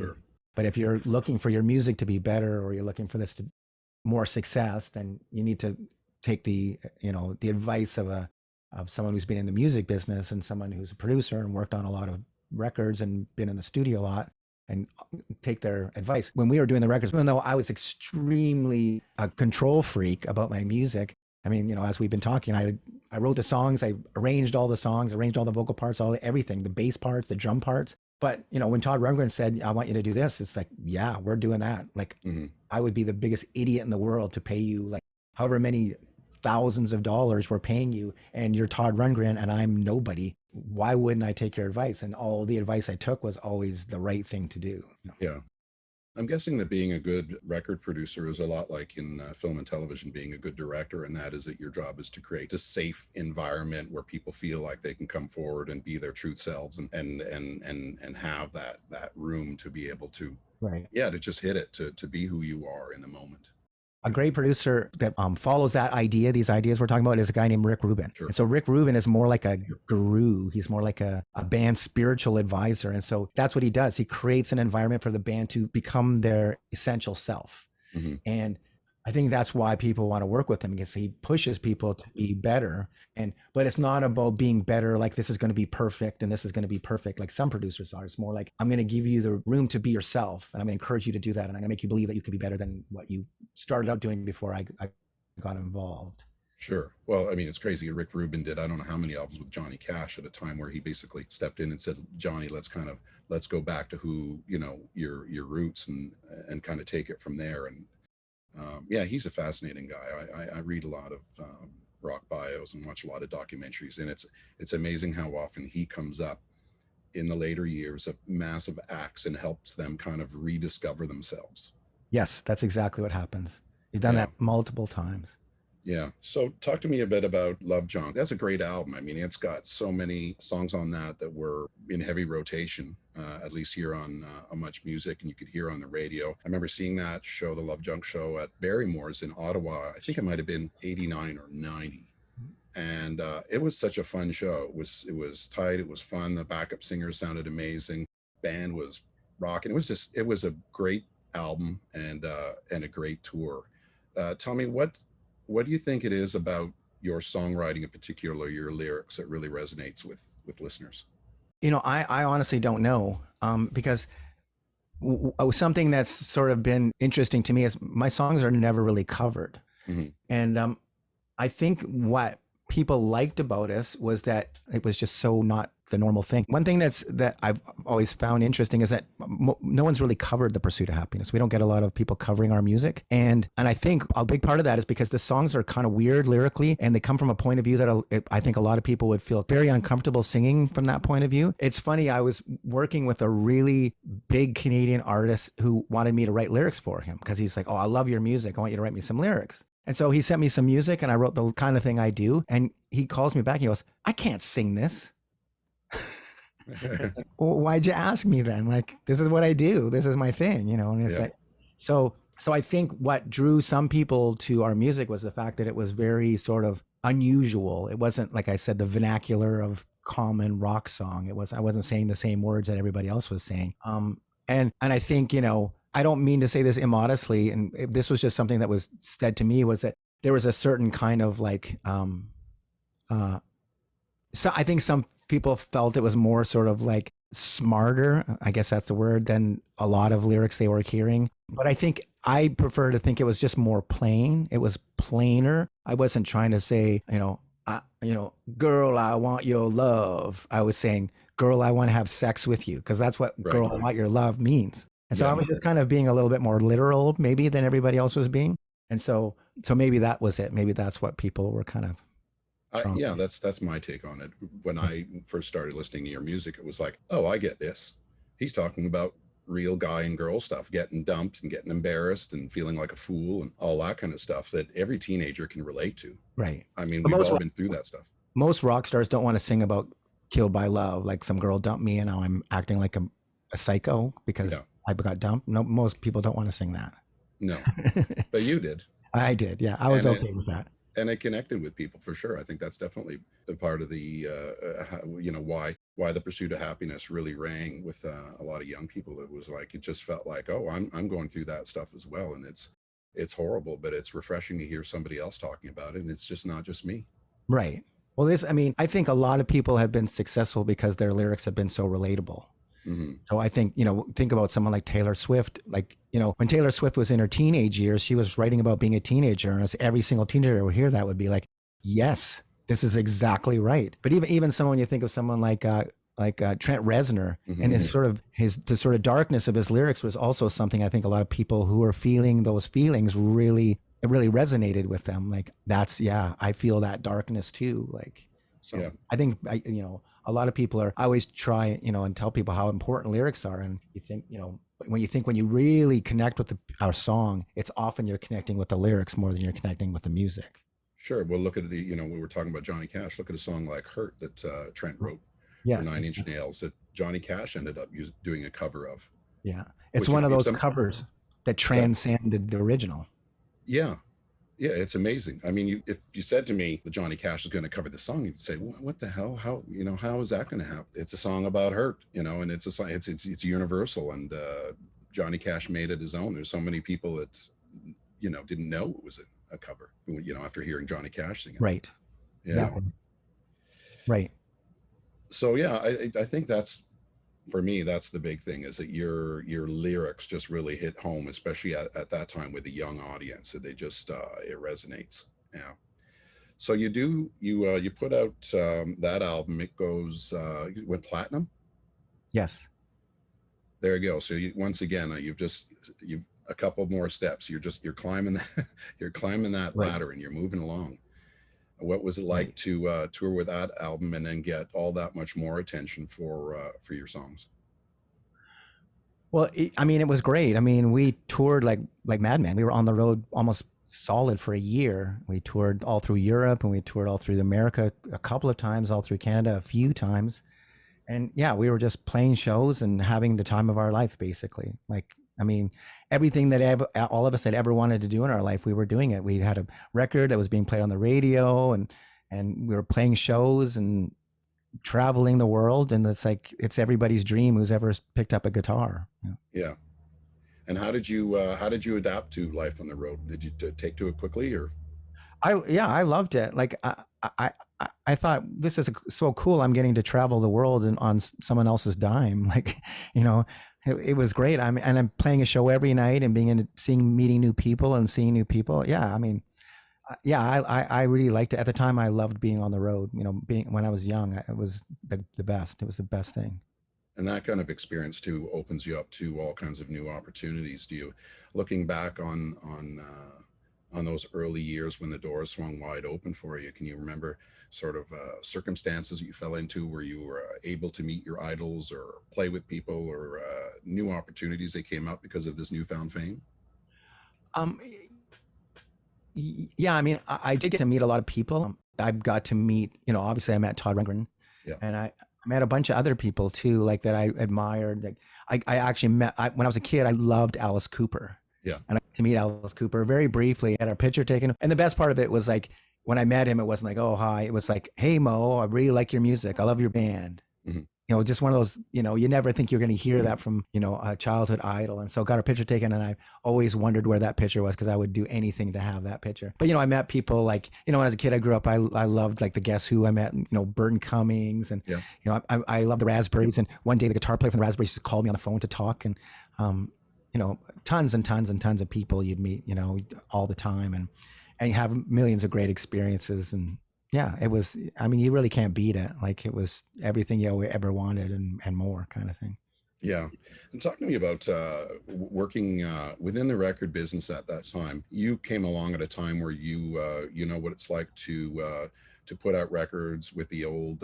But if you're looking for your music to be better, or you're looking for this to more success, then you need to take the advice of someone who's been in the music business and someone who's a producer and worked on a lot of records and been in the studio a lot, and take their advice. When we were doing the records, even though I was extremely a control freak about my music, I mean, as we've been talking, I wrote the songs, I arranged all the songs, arranged all the vocal parts, everything, the bass parts, the drum parts. But, when Todd Rundgren said, I want you to do this, it's like, yeah, we're doing that. Like, I would be the biggest idiot in the world to pay you like however many thousands of dollars we're paying you, and you're Todd Rundgren and I'm nobody. Why wouldn't I take your advice? And all the advice I took was always the right thing to do. Yeah. I'm guessing that being a good record producer is a lot like in film and television being a good director, and that is that your job is to create a safe environment where people feel like they can come forward and be their true selves, and have that room to be able to, to just hit it, to be who you are in the moment. a great producer that follows that idea, these ideas we're talking about, is a guy named Rick Rubin. Sure. And so Rick Rubin is more like a guru. He's more like a band spiritual advisor. And so that's what he does. He creates an environment for the band to become their essential self. Mm-hmm. And I think that's why people want to work with him, because he pushes people to be better. But it's not about being better, like this is going to be perfect and this is going to be perfect, like some producers are. It's more like, I'm going to give you the room to be yourself, and I'm going to encourage you to do that, and I'm going to make you believe that you can be better than what you started out doing before I got involved. Sure. Well, I mean, it's crazy. Rick Rubin did, I don't know how many albums with Johnny Cash at a time, where he basically stepped in and said, Johnny, let's go back to who, your roots, and kind of take it from there. And yeah, he's a fascinating guy. I read a lot of rock bios and watch a lot of documentaries, and it's amazing how often he comes up in the later years of massive acts and helps them kind of rediscover themselves. Yes, that's exactly what happens. He's done that multiple times. Yeah. So talk to me a bit about Love Junk. That's a great album. I mean, it's got so many songs on that were in heavy rotation, at least here on Much Music, and you could hear on the radio. I remember seeing that show, the Love Junk show, at Barrymore's in Ottawa. I think it might have been 89 or 90. And it was such a fun show. It was tight. It was fun. The backup singers sounded amazing. Band was rocking. It was a great album and a great tour. Tell me, what do you think it is about your songwriting, in particular your lyrics, that really resonates with listeners? I honestly don't know, because something that's sort of been interesting to me is my songs are never really covered. Mm-hmm. And I think what people liked about us was that it was just so not the normal thing. One thing that I've always found interesting is that no one's really covered The Pursuit of Happiness. We don't get a lot of people covering our music. And I think a big part of that is because the songs are kind of weird lyrically, and they come from a point of view that I think a lot of people would feel very uncomfortable singing from that point of view. It's funny, I was working with a really big Canadian artist who wanted me to write lyrics for him, because he's like, oh, I love your music. I want you to write me some lyrics. And so he sent me some music, and I wrote the kind of thing I do. And he calls me back. He goes, I can't sing this. Well, why'd you ask me then? Like, this is what I do. This is my thing, And it's like, so I think what drew some people to our music was the fact that it was very sort of unusual. It wasn't, like I said, the vernacular of common rock song. I wasn't saying the same words that everybody else was saying. And I think, I don't mean to say this immodestly, and this was just something that was said to me, was that there was a certain kind of like, so I think some people felt it was more sort of like smarter, I guess that's the word, than a lot of lyrics they were hearing. But I think I prefer to think it was just more plain. It was plainer. I wasn't trying to say, girl, I want your love. I was saying, girl, I want to have sex with you, because that's what girl, I want your love means. And so I was just kind of being a little bit more literal maybe than everybody else was being. And so maybe that was it. Maybe that's what people were kind of. Yeah, that's my take on it. When I first started listening to your music, it was like, oh, I get this. He's talking about real guy and girl stuff, getting dumped and getting embarrassed and feeling like a fool and all that kind of stuff that every teenager can relate to. Right. I mean, we've all been through that stuff. Most rock stars don't want to sing about killed by love, like some girl dumped me and now I'm acting like a psycho because I got dumped. No, most people don't want to sing that. No, but you did. I did. Yeah, I was okay with that. And it connected with people for sure. I think that's definitely a part of the, why The Pursuit of Happiness really rang with a lot of young people. It was like, it just felt like, oh, I'm going through that stuff as well. And it's horrible, but it's refreshing to hear somebody else talking about it. And it's just not just me. Right. Well, I think a lot of people have been successful because their lyrics have been so relatable. Mm-hmm. So I think, think about someone like Taylor Swift. Like, when Taylor Swift was in her teenage years, she was writing about being a teenager. And every single teenager would hear that would be like, yes, this is exactly right. But even someone, you think of someone like Trent Reznor, mm-hmm. and the sort of darkness of his lyrics was also something I think a lot of people who are feeling those feelings really resonated with them. Like, I feel that darkness too. Like, so I think, a lot of people I always try, and tell people how important lyrics are. And you think, when you really connect with our song, it's often you're connecting with the lyrics more than you're connecting with the music. Sure. Well, look at we were talking about Johnny Cash. Look at a song like Hurt that Trent wrote for 9 Inch Nails that Johnny Cash ended up doing a cover of. Yeah. It's one of those covers that transcended the original. Yeah. Yeah, it's amazing. I mean, if you said to me that Johnny Cash is going to cover the song, you'd say, "What the hell? How how is that going to happen?" It's a song about hurt, and it's a song. It's universal, and Johnny Cash made it his own. There's so many people that didn't know it was a cover. After hearing Johnny Cash sing it. Right. Yeah. Exactly. Right. So yeah, I think that's, for me, that's the big thing, is that your lyrics just really hit home, especially at that time with a young audience. So they just it resonates. Yeah. So you put out that album. It goes went platinum. Yes. There you go. So once again, you've a couple more steps. You're climbing that you're climbing that Right. ladder, and you're moving along. What was it like Right. to tour with that album and then get all that much more attention for your songs? Well, I mean, it was great. I mean, we toured like madmen. We were on the road almost solid for a year. We toured all through Europe, and we toured all through America a couple of times, all through Canada a few times. And yeah, we were just playing shows and having the time of our life, basically. Like, I mean, everything that all of us had ever wanted to do in our life, we were doing it. We had a record that was being played on the radio, and we were playing shows and traveling the world. And it's like, it's everybody's dream who's ever picked up a guitar. Yeah. And how did you adapt to life on the road? Did you take to it quickly, or? I loved it. Like I I thought this is so cool. I'm getting to travel the world and on someone else's dime. Like, you know, it was great. I'm playing a show every night and meeting new people and seeing new people. Yeah. I mean, yeah, I really liked it. At the time, I loved being on the road. You know, when I was young, it was the best. It was the best thing. And that kind of experience too opens you up to all kinds of new opportunities. Do you, looking back on those early years when the doors swung wide open for you, can you remember sort of circumstances you fell into where you were able to meet your idols or play with people, or new opportunities that came up because of this newfound fame? Um, yeah, I mean, I did get to meet a lot of people. I got to meet, obviously I met Todd Rundgren, Yeah. and I met a bunch of other people too, like that I admired. Like I actually when I was a kid, I loved Alice Cooper. Yeah. And I got to meet Alice Cooper very briefly, had our picture taken. And the best part of it was like, when I met him, it wasn't like, oh, hi. It was like, hey, Mo, I really like your music. I love your band. Mm-hmm. Just one of those, you never think you're going to hear that from, a childhood idol. And so got a picture taken, and I always wondered where that picture was, because I would do anything to have that picture. But, I met people like, when I was a kid, I grew up, I loved like the Guess Who. I met, Burton Cummings, and, yeah. I love the Raspberries. And one day the guitar player from the Raspberries called me on the phone to talk, and, tons and tons and tons of people you'd meet, all the time, and you have millions of great experiences. And yeah, it was, I mean, you really can't beat it. Like, it was everything you ever wanted and more, kind of thing. Yeah. And talk to me about working within the record business at that time. You came along at a time where you know what it's like to put out records with the old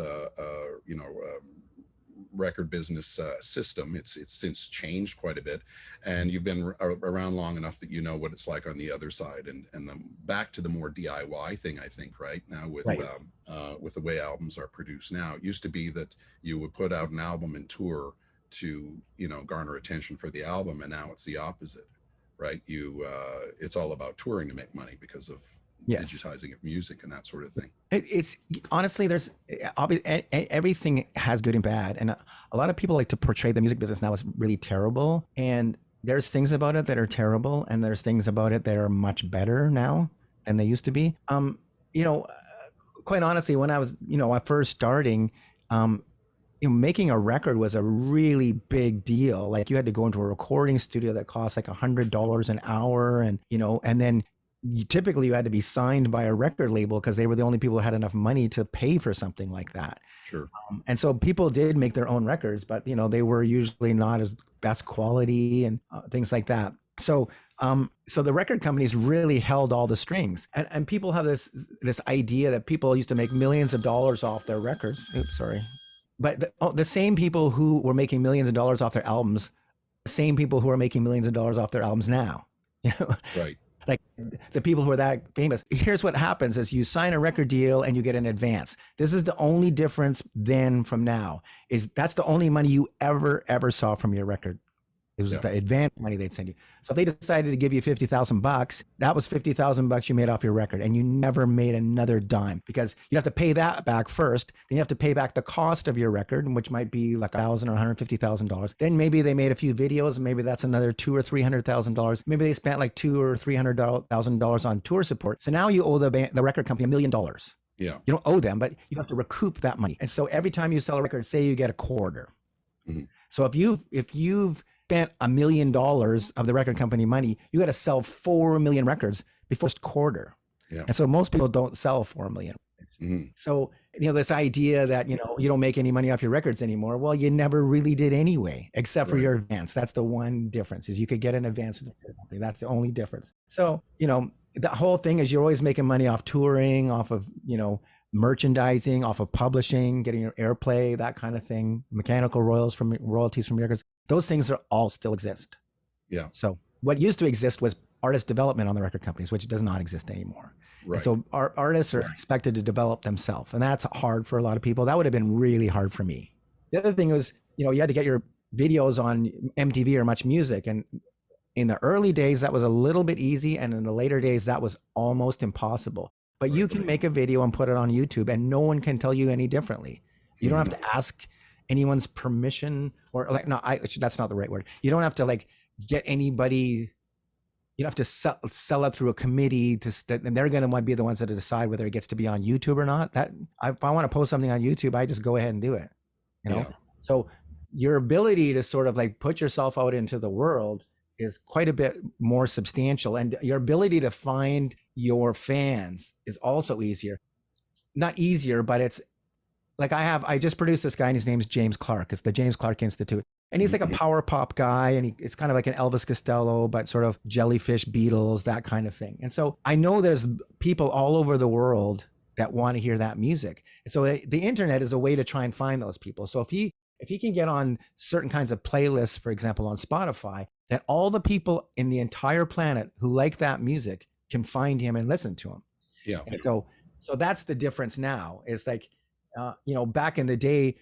record business system. It's since changed quite a bit, and you've been around long enough that you know what it's like on the other side, and then back to the more DIY thing, I think, right now with Right. with the way albums are produced now. It used to be that you would put out an album and tour to garner attention for the album, and now it's the opposite, right? It's all about touring to make money because of Yes. digitizing of music and that sort of thing. It's honestly, there's everything has good and bad, and a lot of people like to portray the music business now as really terrible. And there's things about it that are terrible, and there's things about it that are much better now than they used to be. Quite honestly, when I was first starting, making a record was a really big deal. Like, you had to go into a recording studio that cost like $100 an hour, and and then typically you had to be signed by a record label, because they were the only people who had enough money to pay for something like that. Sure. And so people did make their own records, but they were usually not as best quality, and things like that. So so the record companies really held all the strings, and people have this idea that people used to make millions of dollars off their records. Oops, sorry. But the same people who were making millions of dollars off their albums, the same people who are making millions of dollars off their albums now. Right. Like, the people who are that famous. Here's what happens: is you sign a record deal and you get an advance. This is the only difference then from now, is that's the only money you ever saw from your record It was Yeah. the advance money they'd send you. So if they decided to give you $50,000, that was $50,000 you made off your record, and you never made another dime because you have to pay that back first. Then you have to pay back the cost of your record, which might be like $1,000 or $150,000. Then maybe they made a few videos, maybe that's another $200,000 or $300,000. Maybe they spent like $200,000 or $300,000 on tour support. So now you owe the record company $1 million. Yeah. You don't owe them, but you have to recoup that money. And so every time you sell a record, say you get a quarter. Mm-hmm. So if you've spent $1 million of the record company money, you got to sell 4 million records before first quarter. Yeah. And so most people don't sell 4 million. Mm-hmm. So, this idea that, you don't make any money off your records anymore. Well, you never really did anyway, except for your advance. That's the one difference is you could get an advance. That's the only difference. So, the whole thing is you're always making money off touring, off of, merchandising, off of publishing, getting your airplay, that kind of thing, mechanical royalties from records. Those things are all still exist. Yeah. So what used to exist was artist development on the record companies, which does not exist anymore. Right. And so our artists are expected to develop themselves, and that's hard for a lot of people. That would have been really hard for me. The other thing was, you had to get your videos on MTV or Much Music, and in the early days that was a little bit easy, and in the later days that was almost impossible. But you can make a video and put it on YouTube, and no one can tell you any differently. You don't have to ask anyone's permission, or that's not the right word. You don't have to get anybody. You don't have to sell it through a committee and they're going to be the ones that decide whether it gets to be on YouTube or not. If I want to post something on YouTube, I just go ahead and do it. So your ability to sort of put yourself out into the world is quite a bit more substantial, and your ability to find your fans is also easier. Not easier, but it's I just produced this guy, and his name's James Clark. It's the James Clark Institute, and he's like a power pop guy, and it's kind of like an Elvis Costello, but sort of Jellyfish, Beatles, that kind of thing. And so I know there's people all over the world that want to hear that music. And so the internet is a way to try and find those people. So if he can get on certain kinds of playlists, for example, on Spotify, that all the people in the entire planet who like that music can find him and listen to him. Yeah. And so that's the difference now. It's back in the day,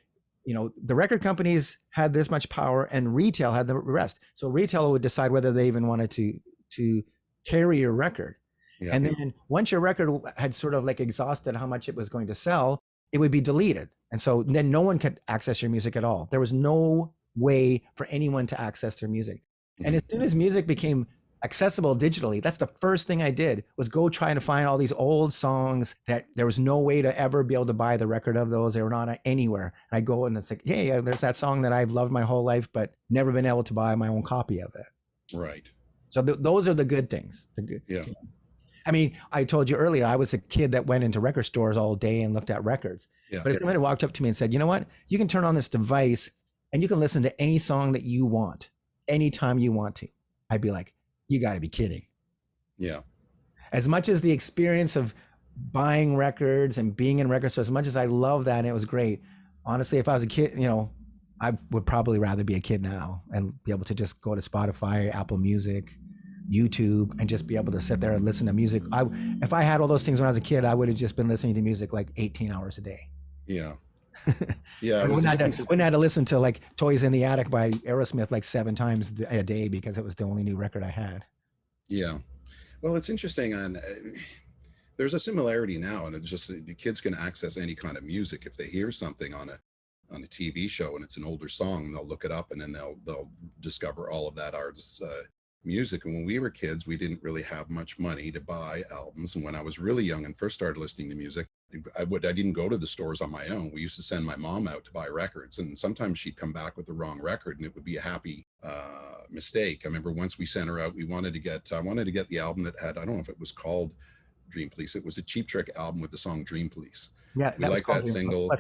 the record companies had this much power and retail had the rest. So retail would decide whether they even wanted to carry your record. Yeah. And then once your record had sort of exhausted how much it was going to sell, it would be deleted. And so then no one could access your music at all. There was no way for anyone to access their music. And as soon as music became accessible digitally, that's the first thing I did, was go try to find all these old songs that there was no way to ever be able to buy the record of those. They were not anywhere. And I go and it's like, hey, there's that song that I've loved my whole life, but never been able to buy my own copy of it. Right. So those are the good things. Yeah. I mean, I told you earlier, I was a kid that went into record stores all day and looked at records. Yeah. But if somebody walked up to me and said, you know what, you can turn on this device and you can listen to any song that you want, anytime you want to, I'd be like, you got to be kidding. Yeah. As much as the experience of buying records and being in record stores, as much as I love that and it was great, honestly, if I was a kid, I would probably rather be a kid now and be able to just go to Spotify, Apple Music, YouTube, and just be able to sit there and listen to music. If I had all those things when I was a kid, I would have just been listening to music 18 hours a day. Yeah. Yeah. I wouldn't have to listen to Toys in the Attic by Aerosmith 7 times a day because it was the only new record I had. Yeah. Well, it's interesting there's a similarity now, and it's just the kids can access any kind of music. If they hear something on a TV show and it's an older song, they'll look it up and then they'll discover all of that artist's music. And when we were kids, we didn't really have much money to buy albums. And when I was really young and first started listening to music, I didn't go to the stores on my own. We used to send my mom out to buy records, and sometimes she'd come back with the wrong record, and it would be a happy mistake. I remember once we sent her out, I wanted to get the album that had, I don't know if it was called Dream Police. It was a Cheap Trick album with the song Dream Police. Yeah, we liked that single.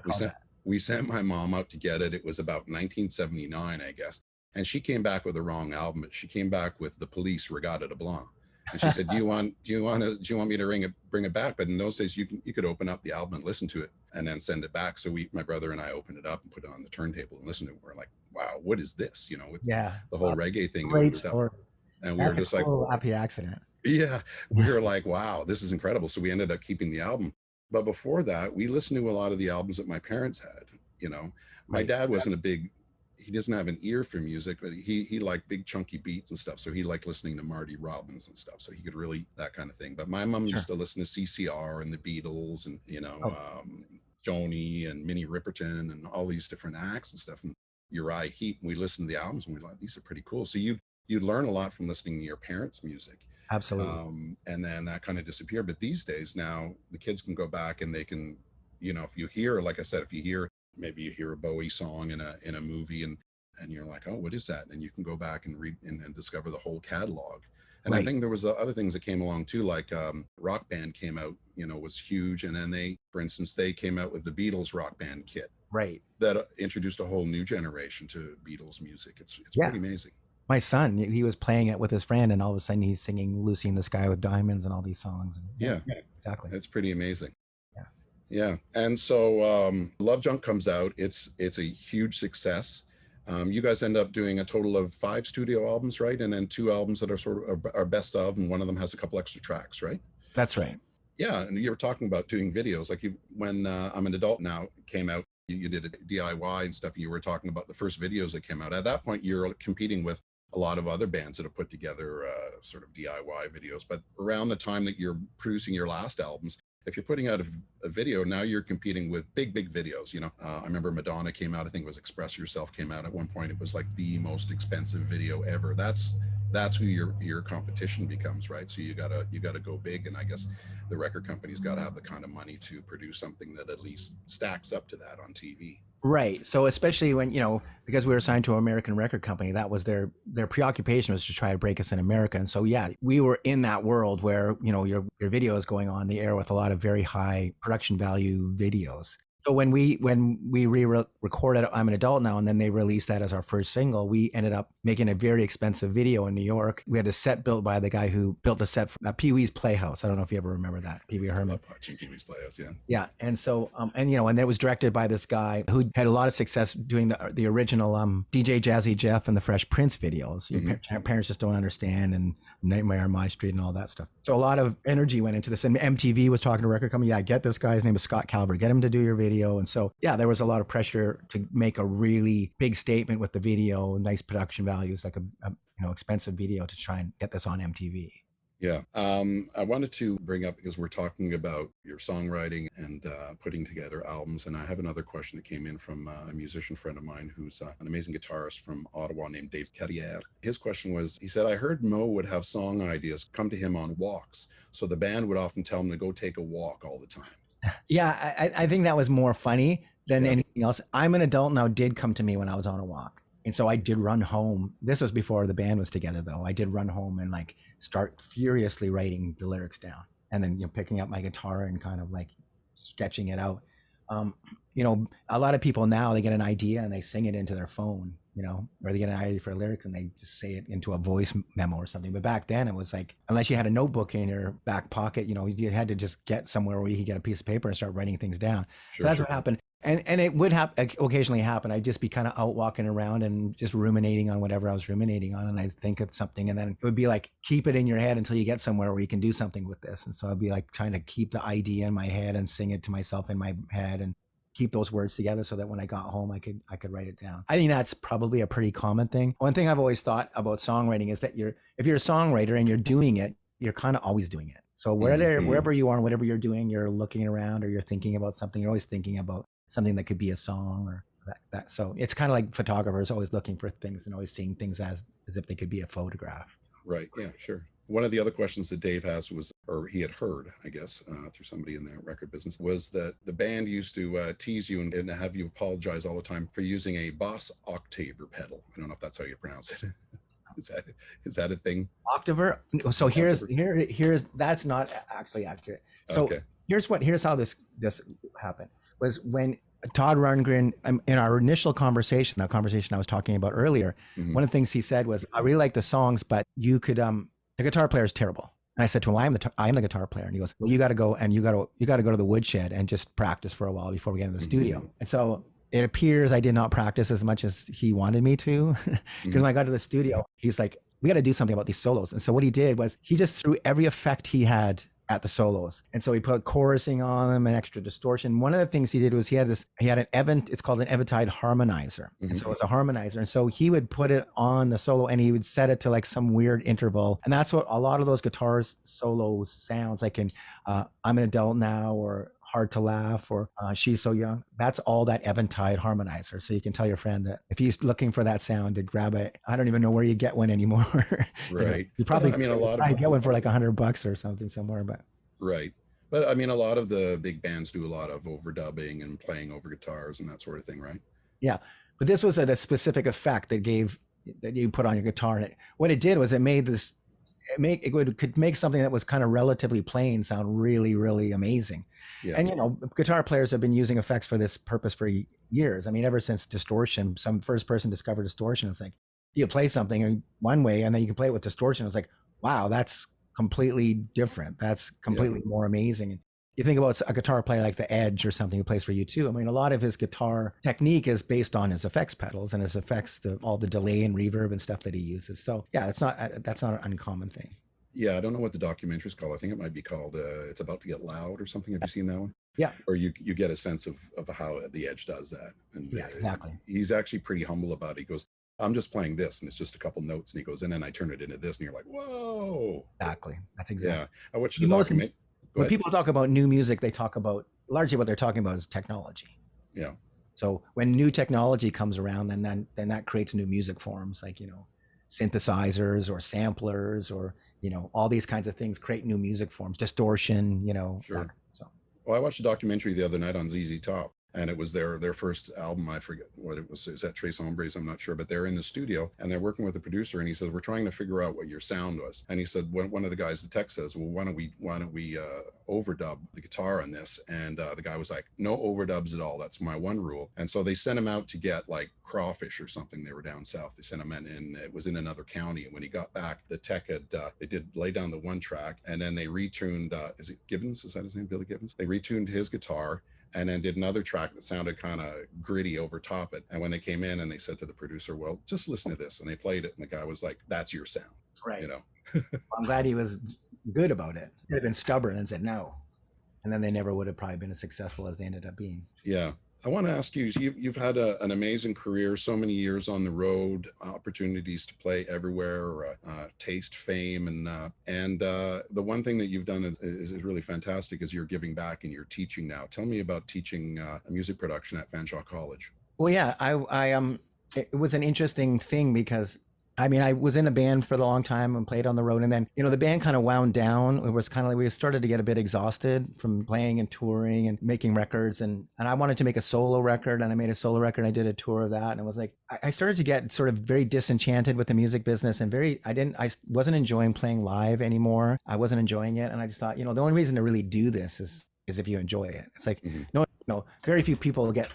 We sent my mom out to get it. It was about 1979, I guess. And she came back with the wrong album. She came back with The Police, Regatta de Blanc. And she said, do you want me to bring it back? But in those days, you could open up the album and listen to it and then send it back. So my brother and I opened it up and put it on the turntable and listened to it. We're like, wow, what is this? With the whole reggae thing. Great story. And we were just happy accident. Yeah, we were like, wow, this is incredible. So we ended up keeping the album. But before that, we listened to a lot of the albums that my parents had. My dad wasn't a big he doesn't have an ear for music, but he liked big chunky beats and stuff. So he liked listening to Marty Robbins and stuff. So he could really that kind of thing. But my mom used to listen to CCR and the Beatles and Joni and Minnie Riperton and all these different acts and stuff. And Uriah Heep. And we listened to the albums and we thought these are pretty cool. So you learn a lot from listening to your parents' music. Absolutely. And then that kind of disappeared. But these days now the kids can go back and they can, if you hear, like I said, maybe you hear a Bowie song in a movie and you're like, oh, what is that? And you can go back and read and discover the whole catalog. And I think there was other things that came along too, like Rock Band came out, was huge. And then they came out with the Beatles Rock Band kit. Right. That introduced a whole new generation to Beatles music. It's pretty amazing. My son, he was playing it with his friend and all of a sudden he's singing Lucy in the Sky with Diamonds and all these songs. And, yeah, exactly. It's pretty amazing. Yeah. And so Love Junk comes out. It's a huge success. You guys end up doing a total of 5 studio albums, right? And then 2 albums that are sort of our best of, and one of them has a couple extra tracks, right? That's right. Yeah. And you were talking about doing videos. Like when I'm an Adult Now came out, you did a DIY and stuff. And you were talking about the first videos that came out. At that point, you're competing with a lot of other bands that have put together sort of DIY videos. But around the time that you're producing your last albums, if you're putting out a video, now you're competing with big videos. I remember Madonna came out. I think it was Express Yourself came out at one point. It was like the most expensive video ever. That's who your competition becomes, right? So you gotta go big. And I guess the record company's got to have the kind of money to produce something that at least stacks up to that on TV. Right. So especially when, because we were signed to an American record company, that was their preoccupation was to try to break us in America. And so, yeah, we were in that world where, your video is going on the air with a lot of very high production value videos. So when we re-recorded I'm an Adult Now, and then they released that as our first single, we ended up making a very expensive video in New York. We had a set built by the guy who built the set for Pee Wee's Playhouse. I don't know if you ever remember that. Pee Wee Herman. I love watching Pee Wee's Playhouse, yeah. Yeah. And so, and it was directed by this guy who had a lot of success doing the original DJ Jazzy Jeff and the Fresh Prince videos. Your parents just don't understand, and Nightmare on My Street and all that stuff. So a lot of energy went into this. And MTV was talking to record company, get this guy, his name is Scott Calvert, get him to do your video. And so, there was a lot of pressure to make a really big statement with the video, nice production values, like a expensive video to try and get this on MTV. Yeah. I wanted to bring up, because we're talking about your songwriting and putting together albums. And I have another question that came in from a musician friend of mine who's an amazing guitarist from Ottawa named Dave Carrière. His question was, he said, I heard Moe would have song ideas come to him on walks. So the band would often tell him to go take a walk all the time. Yeah, I think that was more funny than anything else. I'm an Adult Now did come to me when I was on a walk. And so I did run home. This was before the band was together, though. I did run home and start furiously writing the lyrics down, and then picking up my guitar and kind of sketching it out. A lot of people now, they get an idea and they sing it into their phone, or they get an idea for lyrics and they just say it into a voice memo or something. But back then it was unless you had a notebook in your back pocket, you had to just get somewhere where you could get a piece of paper and start writing things down. So that's what happened. And it would occasionally happen. I'd just be kind of out walking around and just ruminating on whatever I was ruminating on. And I'd think of something, and then it would be keep it in your head until you get somewhere where you can do something with this. And so I'd be trying to keep the idea in my head and sing it to myself in my head and keep those words together so that when I got home, I could write it down. I think that's probably a pretty common thing. One thing I've always thought about songwriting is that if you're a songwriter and you're doing it, you're kind of always doing it. So wherever you are and whatever you're doing, you're looking around or you're thinking about something, you're always thinking about something that could be a song or that. So it's kind of like photographers always looking for things and always seeing things as if they could be a photograph. Right. Yeah, sure. One of the other questions that Dave has was, or he had heard, I guess, through somebody in the record business, was that the band used to tease you and have you apologize all the time for using a Boss Octaver pedal. I don't know if that's how you pronounce it. Is that a thing? Octaver? So here's that's not actually accurate. So here's how this happened. Was when Todd Rundgren, in our initial conversation, that conversation I was talking about earlier, one of the things he said was, I really like the songs, but you could, the guitar player is terrible. And I said to him, well, I'm the guitar player. And he goes, well, you got to go to the woodshed and just practice for a while before we get into the studio. And so it appears I did not practice as much as he wanted me to, because when I got to the studio, he's like, we got to do something about these solos. And so what he did was he just threw every effect he had at the solos. And so he put chorusing on them and extra distortion. One of the things he did was he had an it's called an Eventide harmonizer. And so it's a harmonizer. And so he would put it on the solo and he would set it to like some weird interval. And that's what a lot of those guitars solo sounds like in I'm an Adult Now, or Hard to Laugh, or She's So Young. That's all that Eventide harmonizer. So you can tell your friend that if he's looking for that sound, to grab it. I don't even know where you get one anymore. Right. You probably, I mean, a lot of get one for like $100 or something somewhere, but. Right. But I mean, a lot of the big bands do a lot of overdubbing and playing over guitars and that sort of thing, right? Yeah. But this was a specific effect that you put on your guitar. And what it did was it made this, could make something that was kind of relatively plain sound really, really amazing. Yeah. And, guitar players have been using effects for this purpose for years. I mean, ever since distortion, some first person discovered distortion. It's like, you play something one way and then you can play it with distortion. It's like, wow, that's completely different. That's completely more amazing. And you think about a guitar player like The Edge or something who plays for U2. I mean, a lot of his guitar technique is based on his effects pedals and his effects, all the delay and reverb and stuff that he uses. So yeah, that's not an uncommon thing. Yeah, I don't know what the documentary is called. I think it might be called It's About to Get Loud or something. Have you seen that one? Yeah. Or you get a sense of how The Edge does that. And yeah, exactly. He's actually pretty humble about it. He goes, I'm just playing this and it's just a couple notes, and he goes, and then I turn it into this, and you're like, whoa. Exactly. That's exactly. Yeah. I watched the documentary. When people talk about new music, they talk about largely what they're talking about is technology. Yeah. So when new technology comes around, then that creates new music forms, like, synthesizers or samplers or, all these kinds of things create new music forms, distortion, Sure. So. Well, I watched a documentary the other night on ZZ Top, and it was their first album. I forget what it was. Is that Tres Hombres? I'm not sure, but they're in the studio and they're working with the producer, and he says, we're trying to figure out what your sound was. And he said, one of the guys, the tech says, well, why don't we overdub the guitar on this? And the guy was like, no overdubs at all. That's my one rule. And so they sent him out to get like crawfish or something. They were down south. They sent him in, and it was in another county. And when he got back, the tech had they did lay down the one track, and then they retuned. Is it Gibbons? Is that his name? Billy Gibbons? They retuned his guitar, and then did another track that sounded kind of gritty over top it. And when they came in and they said to the producer, well, just listen to this. And they played it, and the guy was like, that's your sound. Right. I'm glad he was good about it. He had been stubborn and said no. And then they never would have probably been as successful as they ended up being. Yeah. I want to ask you, you've had an amazing career, so many years on the road, opportunities to play everywhere, taste fame. And the one thing that you've done is really fantastic is you're giving back and you're teaching now. Tell me about teaching music production at Fanshawe College. Well, yeah, it was an interesting thing because I was in a band for a long time and played on the road. And then, the band kind of wound down. It was kind of like we started to get a bit exhausted from playing and touring and making records. And I wanted to make a solo record, and I made a solo record. And I did a tour of that. And it was like, I started to get sort of very disenchanted with the music business and I wasn't enjoying playing live anymore. I wasn't enjoying it. And I just thought, the only reason to really do this is if you enjoy it. It's like, very few people get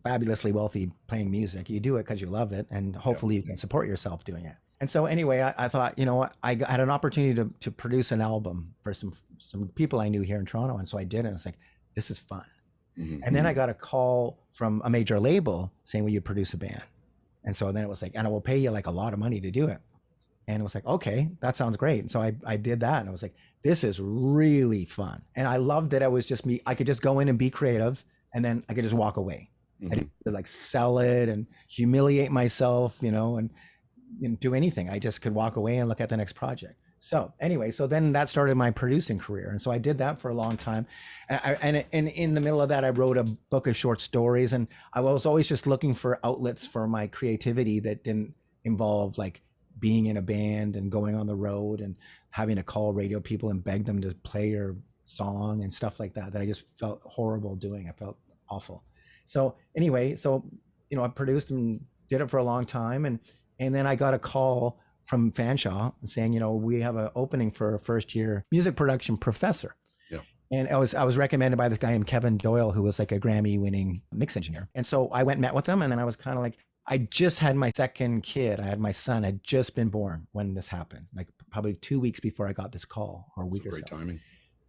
fabulously wealthy playing music. You do it because you love it, and hopefully you can support yourself doing it. And so anyway, I thought, I had an opportunity to produce an album for some people I knew here in Toronto. And so I did it. And it's like, this is fun. Mm-hmm. And then I got a call from a major label saying, will you produce a band? And so then it was like, and I will pay you like a lot of money to do it. And it was like, okay, that sounds great. And so I did that, and I was like, this is really fun. And I loved that it was just me. I could just go in and be creative, and then I could just walk away. Mm-hmm. I didn't like sell it and humiliate myself, and do anything. I just could walk away and look at the next project. So anyway, so then that started my producing career. And so I did that for a long time. And in the middle of that, I wrote a book of short stories, and I was always just looking for outlets for my creativity that didn't involve like being in a band and going on the road and having to call radio people and beg them to play your song and stuff like that I just felt horrible doing. I felt awful. So anyway, I produced and did it for a long time. And then I got a call from Fanshawe saying, we have an opening for a first year music production professor. Yeah. And I was recommended by this guy named Kevin Doyle, who was like a Grammy winning mix engineer. And so I went and met with him, and then I was kind of like, I just had my second kid. I had my son had just been born when this happened, like probably 2 weeks before I got this call, or a week or so. Great timing.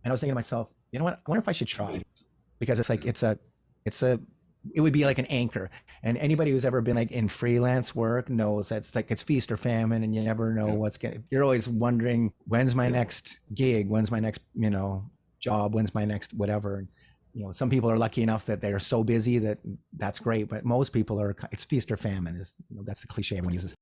And I was thinking to myself, you know what? I wonder if I should try this, because it's like, it would be like an anchor. And anybody who's ever been like in freelance work knows that's like, it's feast or famine, and you never know you're always wondering, when's my next gig? When's my next, job? When's my next whatever? And, some people are lucky enough that they're so busy that that's great, but most people it's feast or famine that's the cliche everyone uses.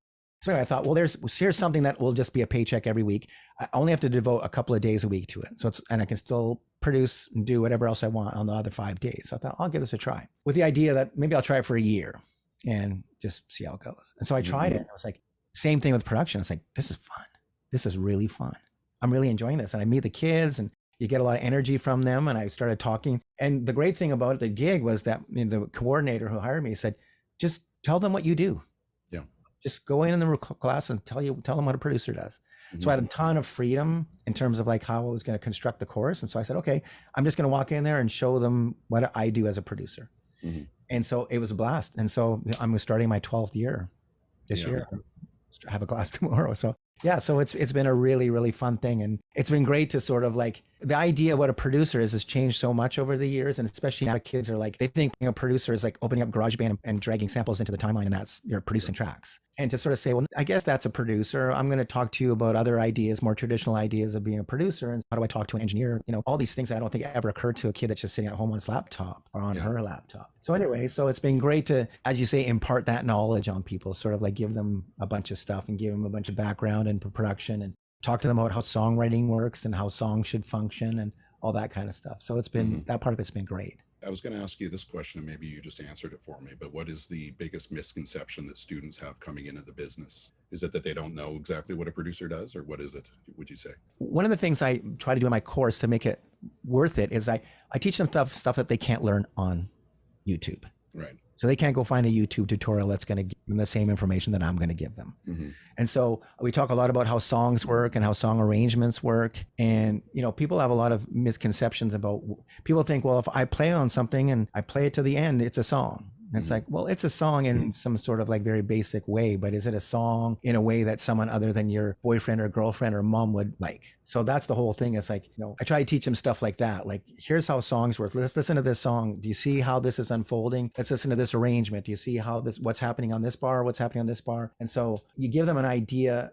So anyway, I thought, well, here's something that will just be a paycheck every week. I only have to devote a couple of days a week to it. And I can still produce and do whatever else I want on the other 5 days. So I thought, I'll give this a try with the idea that maybe I'll try it for a year and just see how it goes. And so I tried it. And I was like, same thing with production. It's like, this is fun. This is really fun. I'm really enjoying this. And I meet the kids and you get a lot of energy from them. And I started talking. And the great thing about the gig was that the coordinator who hired me said, just tell them what you do. Just go in the class and tell them what a producer does. So I had a ton of freedom in terms of like how I was going to construct the course. And so I said, okay, I'm just going to walk in there and show them what I do as a producer. And so it was a blast. And so I'm starting my 12th year this year. I have a class tomorrow. So yeah, so it's been a really, really fun thing. And it's been great to sort of like, the idea of what a producer is has changed so much over the years. And especially now kids are like, they think a producer is like opening up GarageBand and dragging samples into the timeline and that's, you're producing tracks. And to sort of say, well, I guess that's a producer. I'm going to talk to you about other ideas, more traditional ideas of being a producer. And how do I talk to an engineer? All these things that I don't think ever occurred to a kid that's just sitting at home on his laptop or on her laptop. So anyway, so it's been great to, as you say, impart that knowledge on people, sort of like give them a bunch of stuff and give them a bunch of background and production and talk to them about how songwriting works and how songs should function and all that kind of stuff. So it's been, that part of it's been great. I was going to ask you this question and maybe you just answered it for me, but what is the biggest misconception that students have coming into the business? Is it that they don't know exactly what a producer does, or what is it, would you say? One of the things I try to do in my course to make it worth it is I teach them stuff that they can't learn on YouTube. Right. So they can't go find a YouTube tutorial that's going to give them the same information that I'm going to give them. And so we talk a lot about how songs work and how song arrangements work. And, people have a lot of misconceptions about, people think, well, if I play on something and I play it to the end, it's a song. And it's like, well, it's a song in some sort of like very basic way, but is it a song in a way that someone other than your boyfriend or girlfriend or mom would like? So that's the whole thing. It's like, I try to teach them stuff like that. Like, here's how songs work. Let's listen to this song. Do you see how this is unfolding? Let's listen to this arrangement. Do you see how what's happening on this bar? What's happening on this bar? And so you give them an idea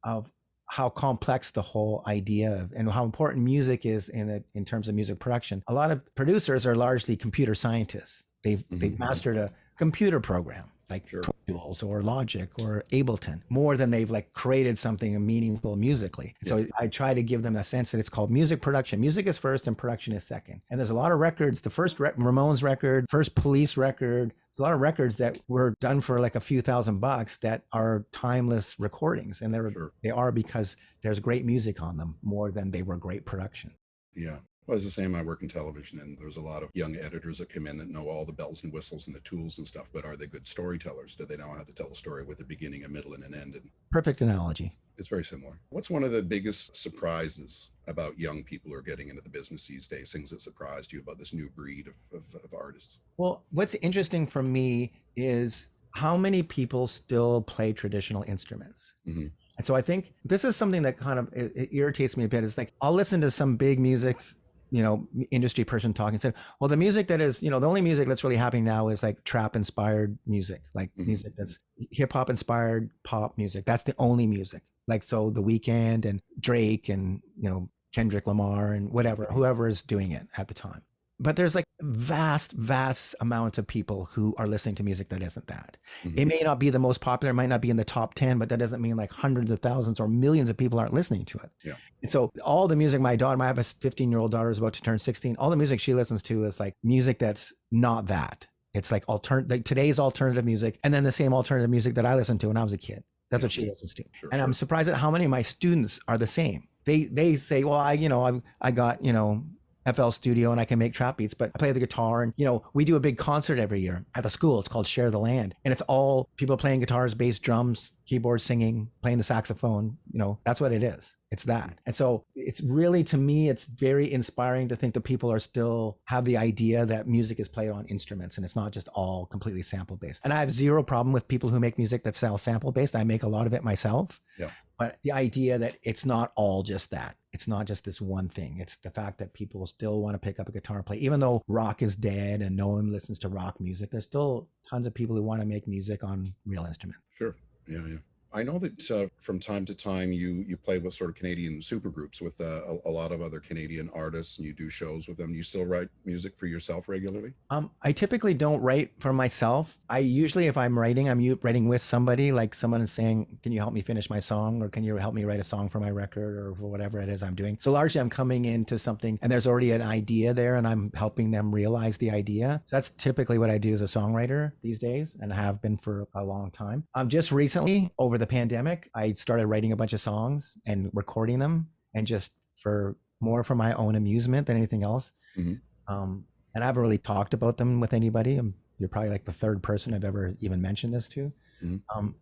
of how complex the whole idea of, and how important music is in terms of music production. A lot of producers are largely computer scientists. They've mastered a computer program like Pro Tools or Logic or Ableton more than they've like created something meaningful musically. So I try to give them a sense that it's called music production. Music is first and production is second. And there's a lot of records, the first Ramones record, first Police record, there's a lot of records that were done for like a few $1,000 that are timeless recordings. And they are because there's great music on them more than they were great production. Yeah. Well, it's the same. I work in television, and there's a lot of young editors that come in that know all the bells and whistles and the tools and stuff, but are they good storytellers? Do they know how to tell a story with a beginning, a middle, and an end? And perfect analogy. It's very similar. What's one of the biggest surprises about young people who are getting into the business these days, things that surprised you about this new breed of artists? Well, what's interesting for me is how many people still play traditional instruments. And so I think this is something that kind of it irritates me a bit. It's like, I'll listen to some big music industry person talking and said, well, the music that is, the only music that's really happening now is like trap inspired music, like music that's hip hop inspired pop music. That's the only music. Like, so The Weeknd and Drake and, Kendrick Lamar and whoever is doing it at the time. But there's like vast amount of people who are listening to music that isn't that. It may not be the most popular, it might not be in the top 10, but that doesn't mean like hundreds of thousands or millions of people aren't listening to it. Yeah. And so all the music I have a 15-year-old daughter who's about to turn 16. All the music she listens to is like music that's not that. It's like today's alternative music, and then the same alternative music that I listened to when I was a kid. That's what she listens to. And I'm surprised at how many of my students are the same. They say, well, I got, FL Studio and I can make trap beats, but I play the guitar and, we do a big concert every year at the school. It's called Share the Land. And it's all people playing guitars, bass, drums, keyboards, singing, playing the saxophone. That's what it is. It's that. And so it's really, to me, it's very inspiring to think that people are still have the idea that music is played on instruments and it's not just all completely sample based. And I have zero problem with people who make music that's sample based. I make a lot of it myself. Yeah. But the idea that it's not all just that. It's not just this one thing. It's the fact that people still want to pick up a guitar and play. Even though rock is dead and no one listens to rock music, there's still tons of people who want to make music on real instruments. Sure. Yeah. I know that from time to time you play with sort of Canadian supergroups with a lot of other Canadian artists, and you do shows with them. You still write music for yourself regularly? I typically don't write for myself. I usually, if I'm writing, writing with somebody, like someone is saying, "Can you help me finish my song?" or "Can you help me write a song for my record?" or for whatever it is I'm doing. So largely, I'm coming into something, and there's already an idea there, and I'm helping them realize the idea. So that's typically what I do as a songwriter these days, and have been for a long time. Just recently, over the pandemic, I started writing a bunch of songs and recording them, and just for more for my own amusement than anything else. Hmm. Um, and I haven't really talked about them with anybody. You're probably like the third person I've ever even mentioned this to. Hmm.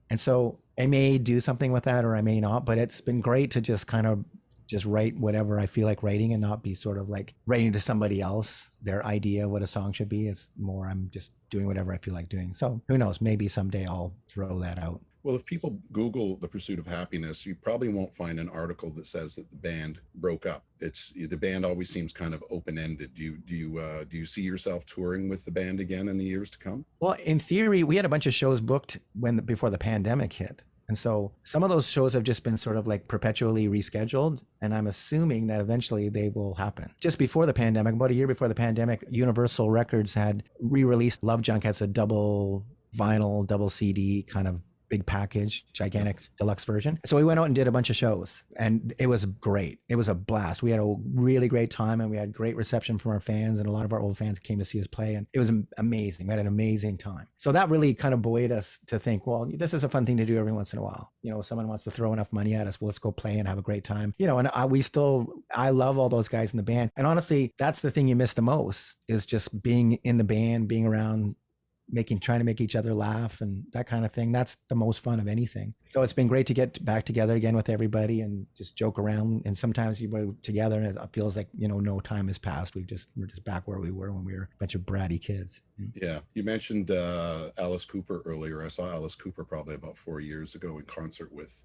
And so I may do something with that or I may not, but it's been great to just kind of just write whatever I feel like writing and not be sort of like writing to somebody else, their idea of what a song should be. It's more, I'm just doing whatever I feel like doing. So who knows, maybe someday I'll throw that out. Well, if people Google The Pursuit of Happiness, you probably won't find an article that says that the band broke up. It's the band always seems kind of open-ended. Do you see yourself touring with the band again in the years to come? Well, in theory, we had a bunch of shows booked before the pandemic hit. And so some of those shows have just been sort of like perpetually rescheduled. And I'm assuming that eventually they will happen. Just before the pandemic, about a year before the pandemic, Universal Records had re-released Love Junk as a double vinyl, double CD kind of big package, gigantic deluxe version. So we went out and did a bunch of shows, and it was great. It was a blast. We had a really great time, and we had great reception from our fans, and a lot of our old fans came to see us play, and it was amazing. We had an amazing time. So that really kind of buoyed us to think, well, this is a fun thing to do every once in a while. You know, if someone wants to throw enough money at us, well, let's go play and have a great time. You know, and I love all those guys in the band. And honestly, that's the thing you miss the most, is just being in the band, being around, trying to make each other laugh and that kind of thing. That's the most fun of anything. So it's been great to get back together again with everybody and just joke around. And sometimes you were together and it feels like, no time has passed. We're just back where we were when we were a bunch of bratty kids. Yeah. You mentioned Alice Cooper earlier. I saw Alice Cooper probably about 4 years ago in concert with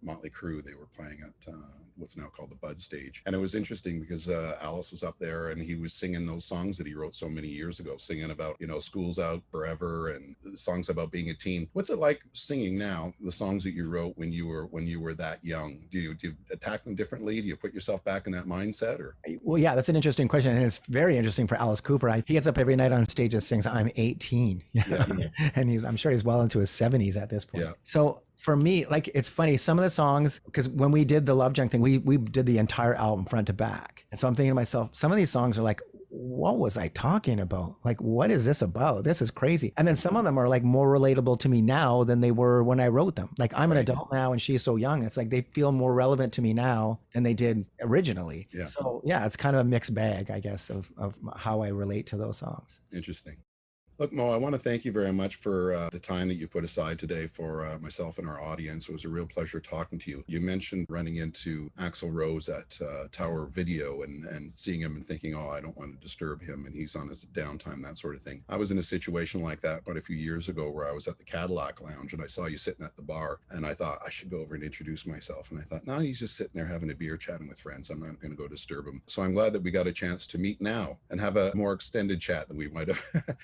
Motley Crue. They were playing at what's now called the Bud Stage, and it was interesting because Alice was up there and he was singing those songs that he wrote so many years ago, singing about school's out forever and songs about being a teen. What's it like singing now the songs that you wrote when you were that young? Do you attack them differently? Do you put yourself back in that mindset? Or Well, yeah, that's an interesting question, and it's very interesting for Alice Cooper. He gets up every night on stage and sings "I'm 18," Yeah. and I'm sure he's well into his 70s at this point. Yeah. So for me, like, it's funny, some of the songs, because when we did the Love Junk thing, we did the entire album front to back. And so I'm thinking to myself, some of these songs are like, what was I talking about? Like, what is this about? This is crazy. And then some of them are like more relatable to me now than they were when I wrote them. Like, I'm an adult now and she's so young. It's like they feel more relevant to me now than they did originally. Yeah. So yeah, it's kind of a mixed bag, I guess, of how I relate to those songs. Interesting. Look, Mo, I want to thank you very much for the time that you put aside today for myself and our audience. It was a real pleasure talking to you. You mentioned running into Axl Rose at Tower Video and seeing him and thinking, oh, I don't want to disturb him and he's on his downtime, that sort of thing. I was in a situation like that quite a few years ago where I was at the Cadillac Lounge and I saw you sitting at the bar and I thought I should go over and introduce myself. And I thought, no, he's just sitting there having a beer, chatting with friends. I'm not going to go disturb him. So I'm glad that we got a chance to meet now and have a more extended chat than we might have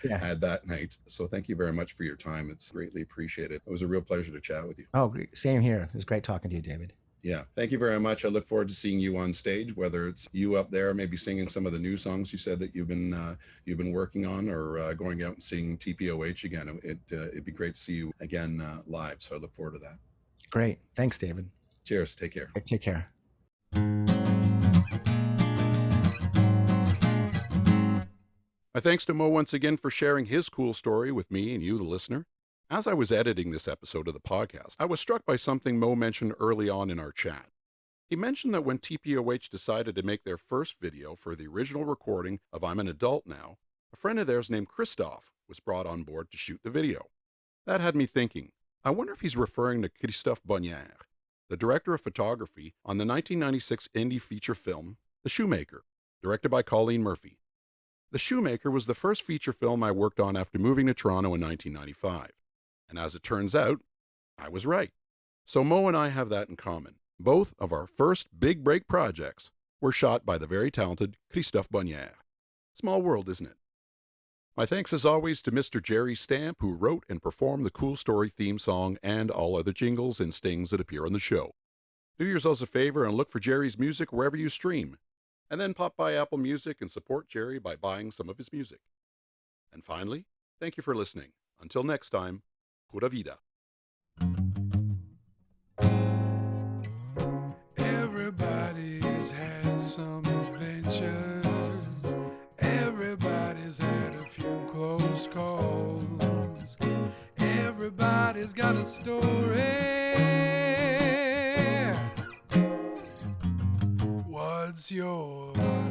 had that night. So thank you very much for your time. It's greatly appreciated. It was a real pleasure to chat with you. Oh, same here. It was great talking to you, David. Yeah, thank you very much. I look forward to seeing you on stage, whether it's you up there, maybe singing some of the new songs you said that you've been working on, or going out and seeing TPOH again. It'd be great to see you again live. So I look forward to that. Great. Thanks, David. Cheers. Take care. Take care. My thanks to Mo once again for sharing his cool story with me and you, the listener. As I was editing this episode of the podcast, I was struck by something Mo mentioned early on in our chat. He mentioned that when TPOH decided to make their first video for the original recording of I'm an Adult Now, a friend of theirs named Christophe was brought on board to shoot the video. That had me thinking, I wonder if he's referring to Christophe Bonnière, the director of photography on the 1996 indie feature film, The Shoemaker, directed by Colleen Murphy. The Shoemaker was the first feature film I worked on after moving to Toronto in 1995. And as it turns out, I was right. So Mo and I have that in common. Both of our first big break projects were shot by the very talented Christophe Bonnière. Small world, isn't it? My thanks as always to Mr. Jerry Stamp, who wrote and performed the Cool Story theme song and all other jingles and stings that appear on the show. Do yourselves a favor and look for Jerry's music wherever you stream, and then pop by Apple Music and support Jerry by buying some of his music. And finally, thank you for listening. Until next time, pura vida. Everybody's had some adventures. Everybody's had a few close calls. Everybody's got a story. What's yours?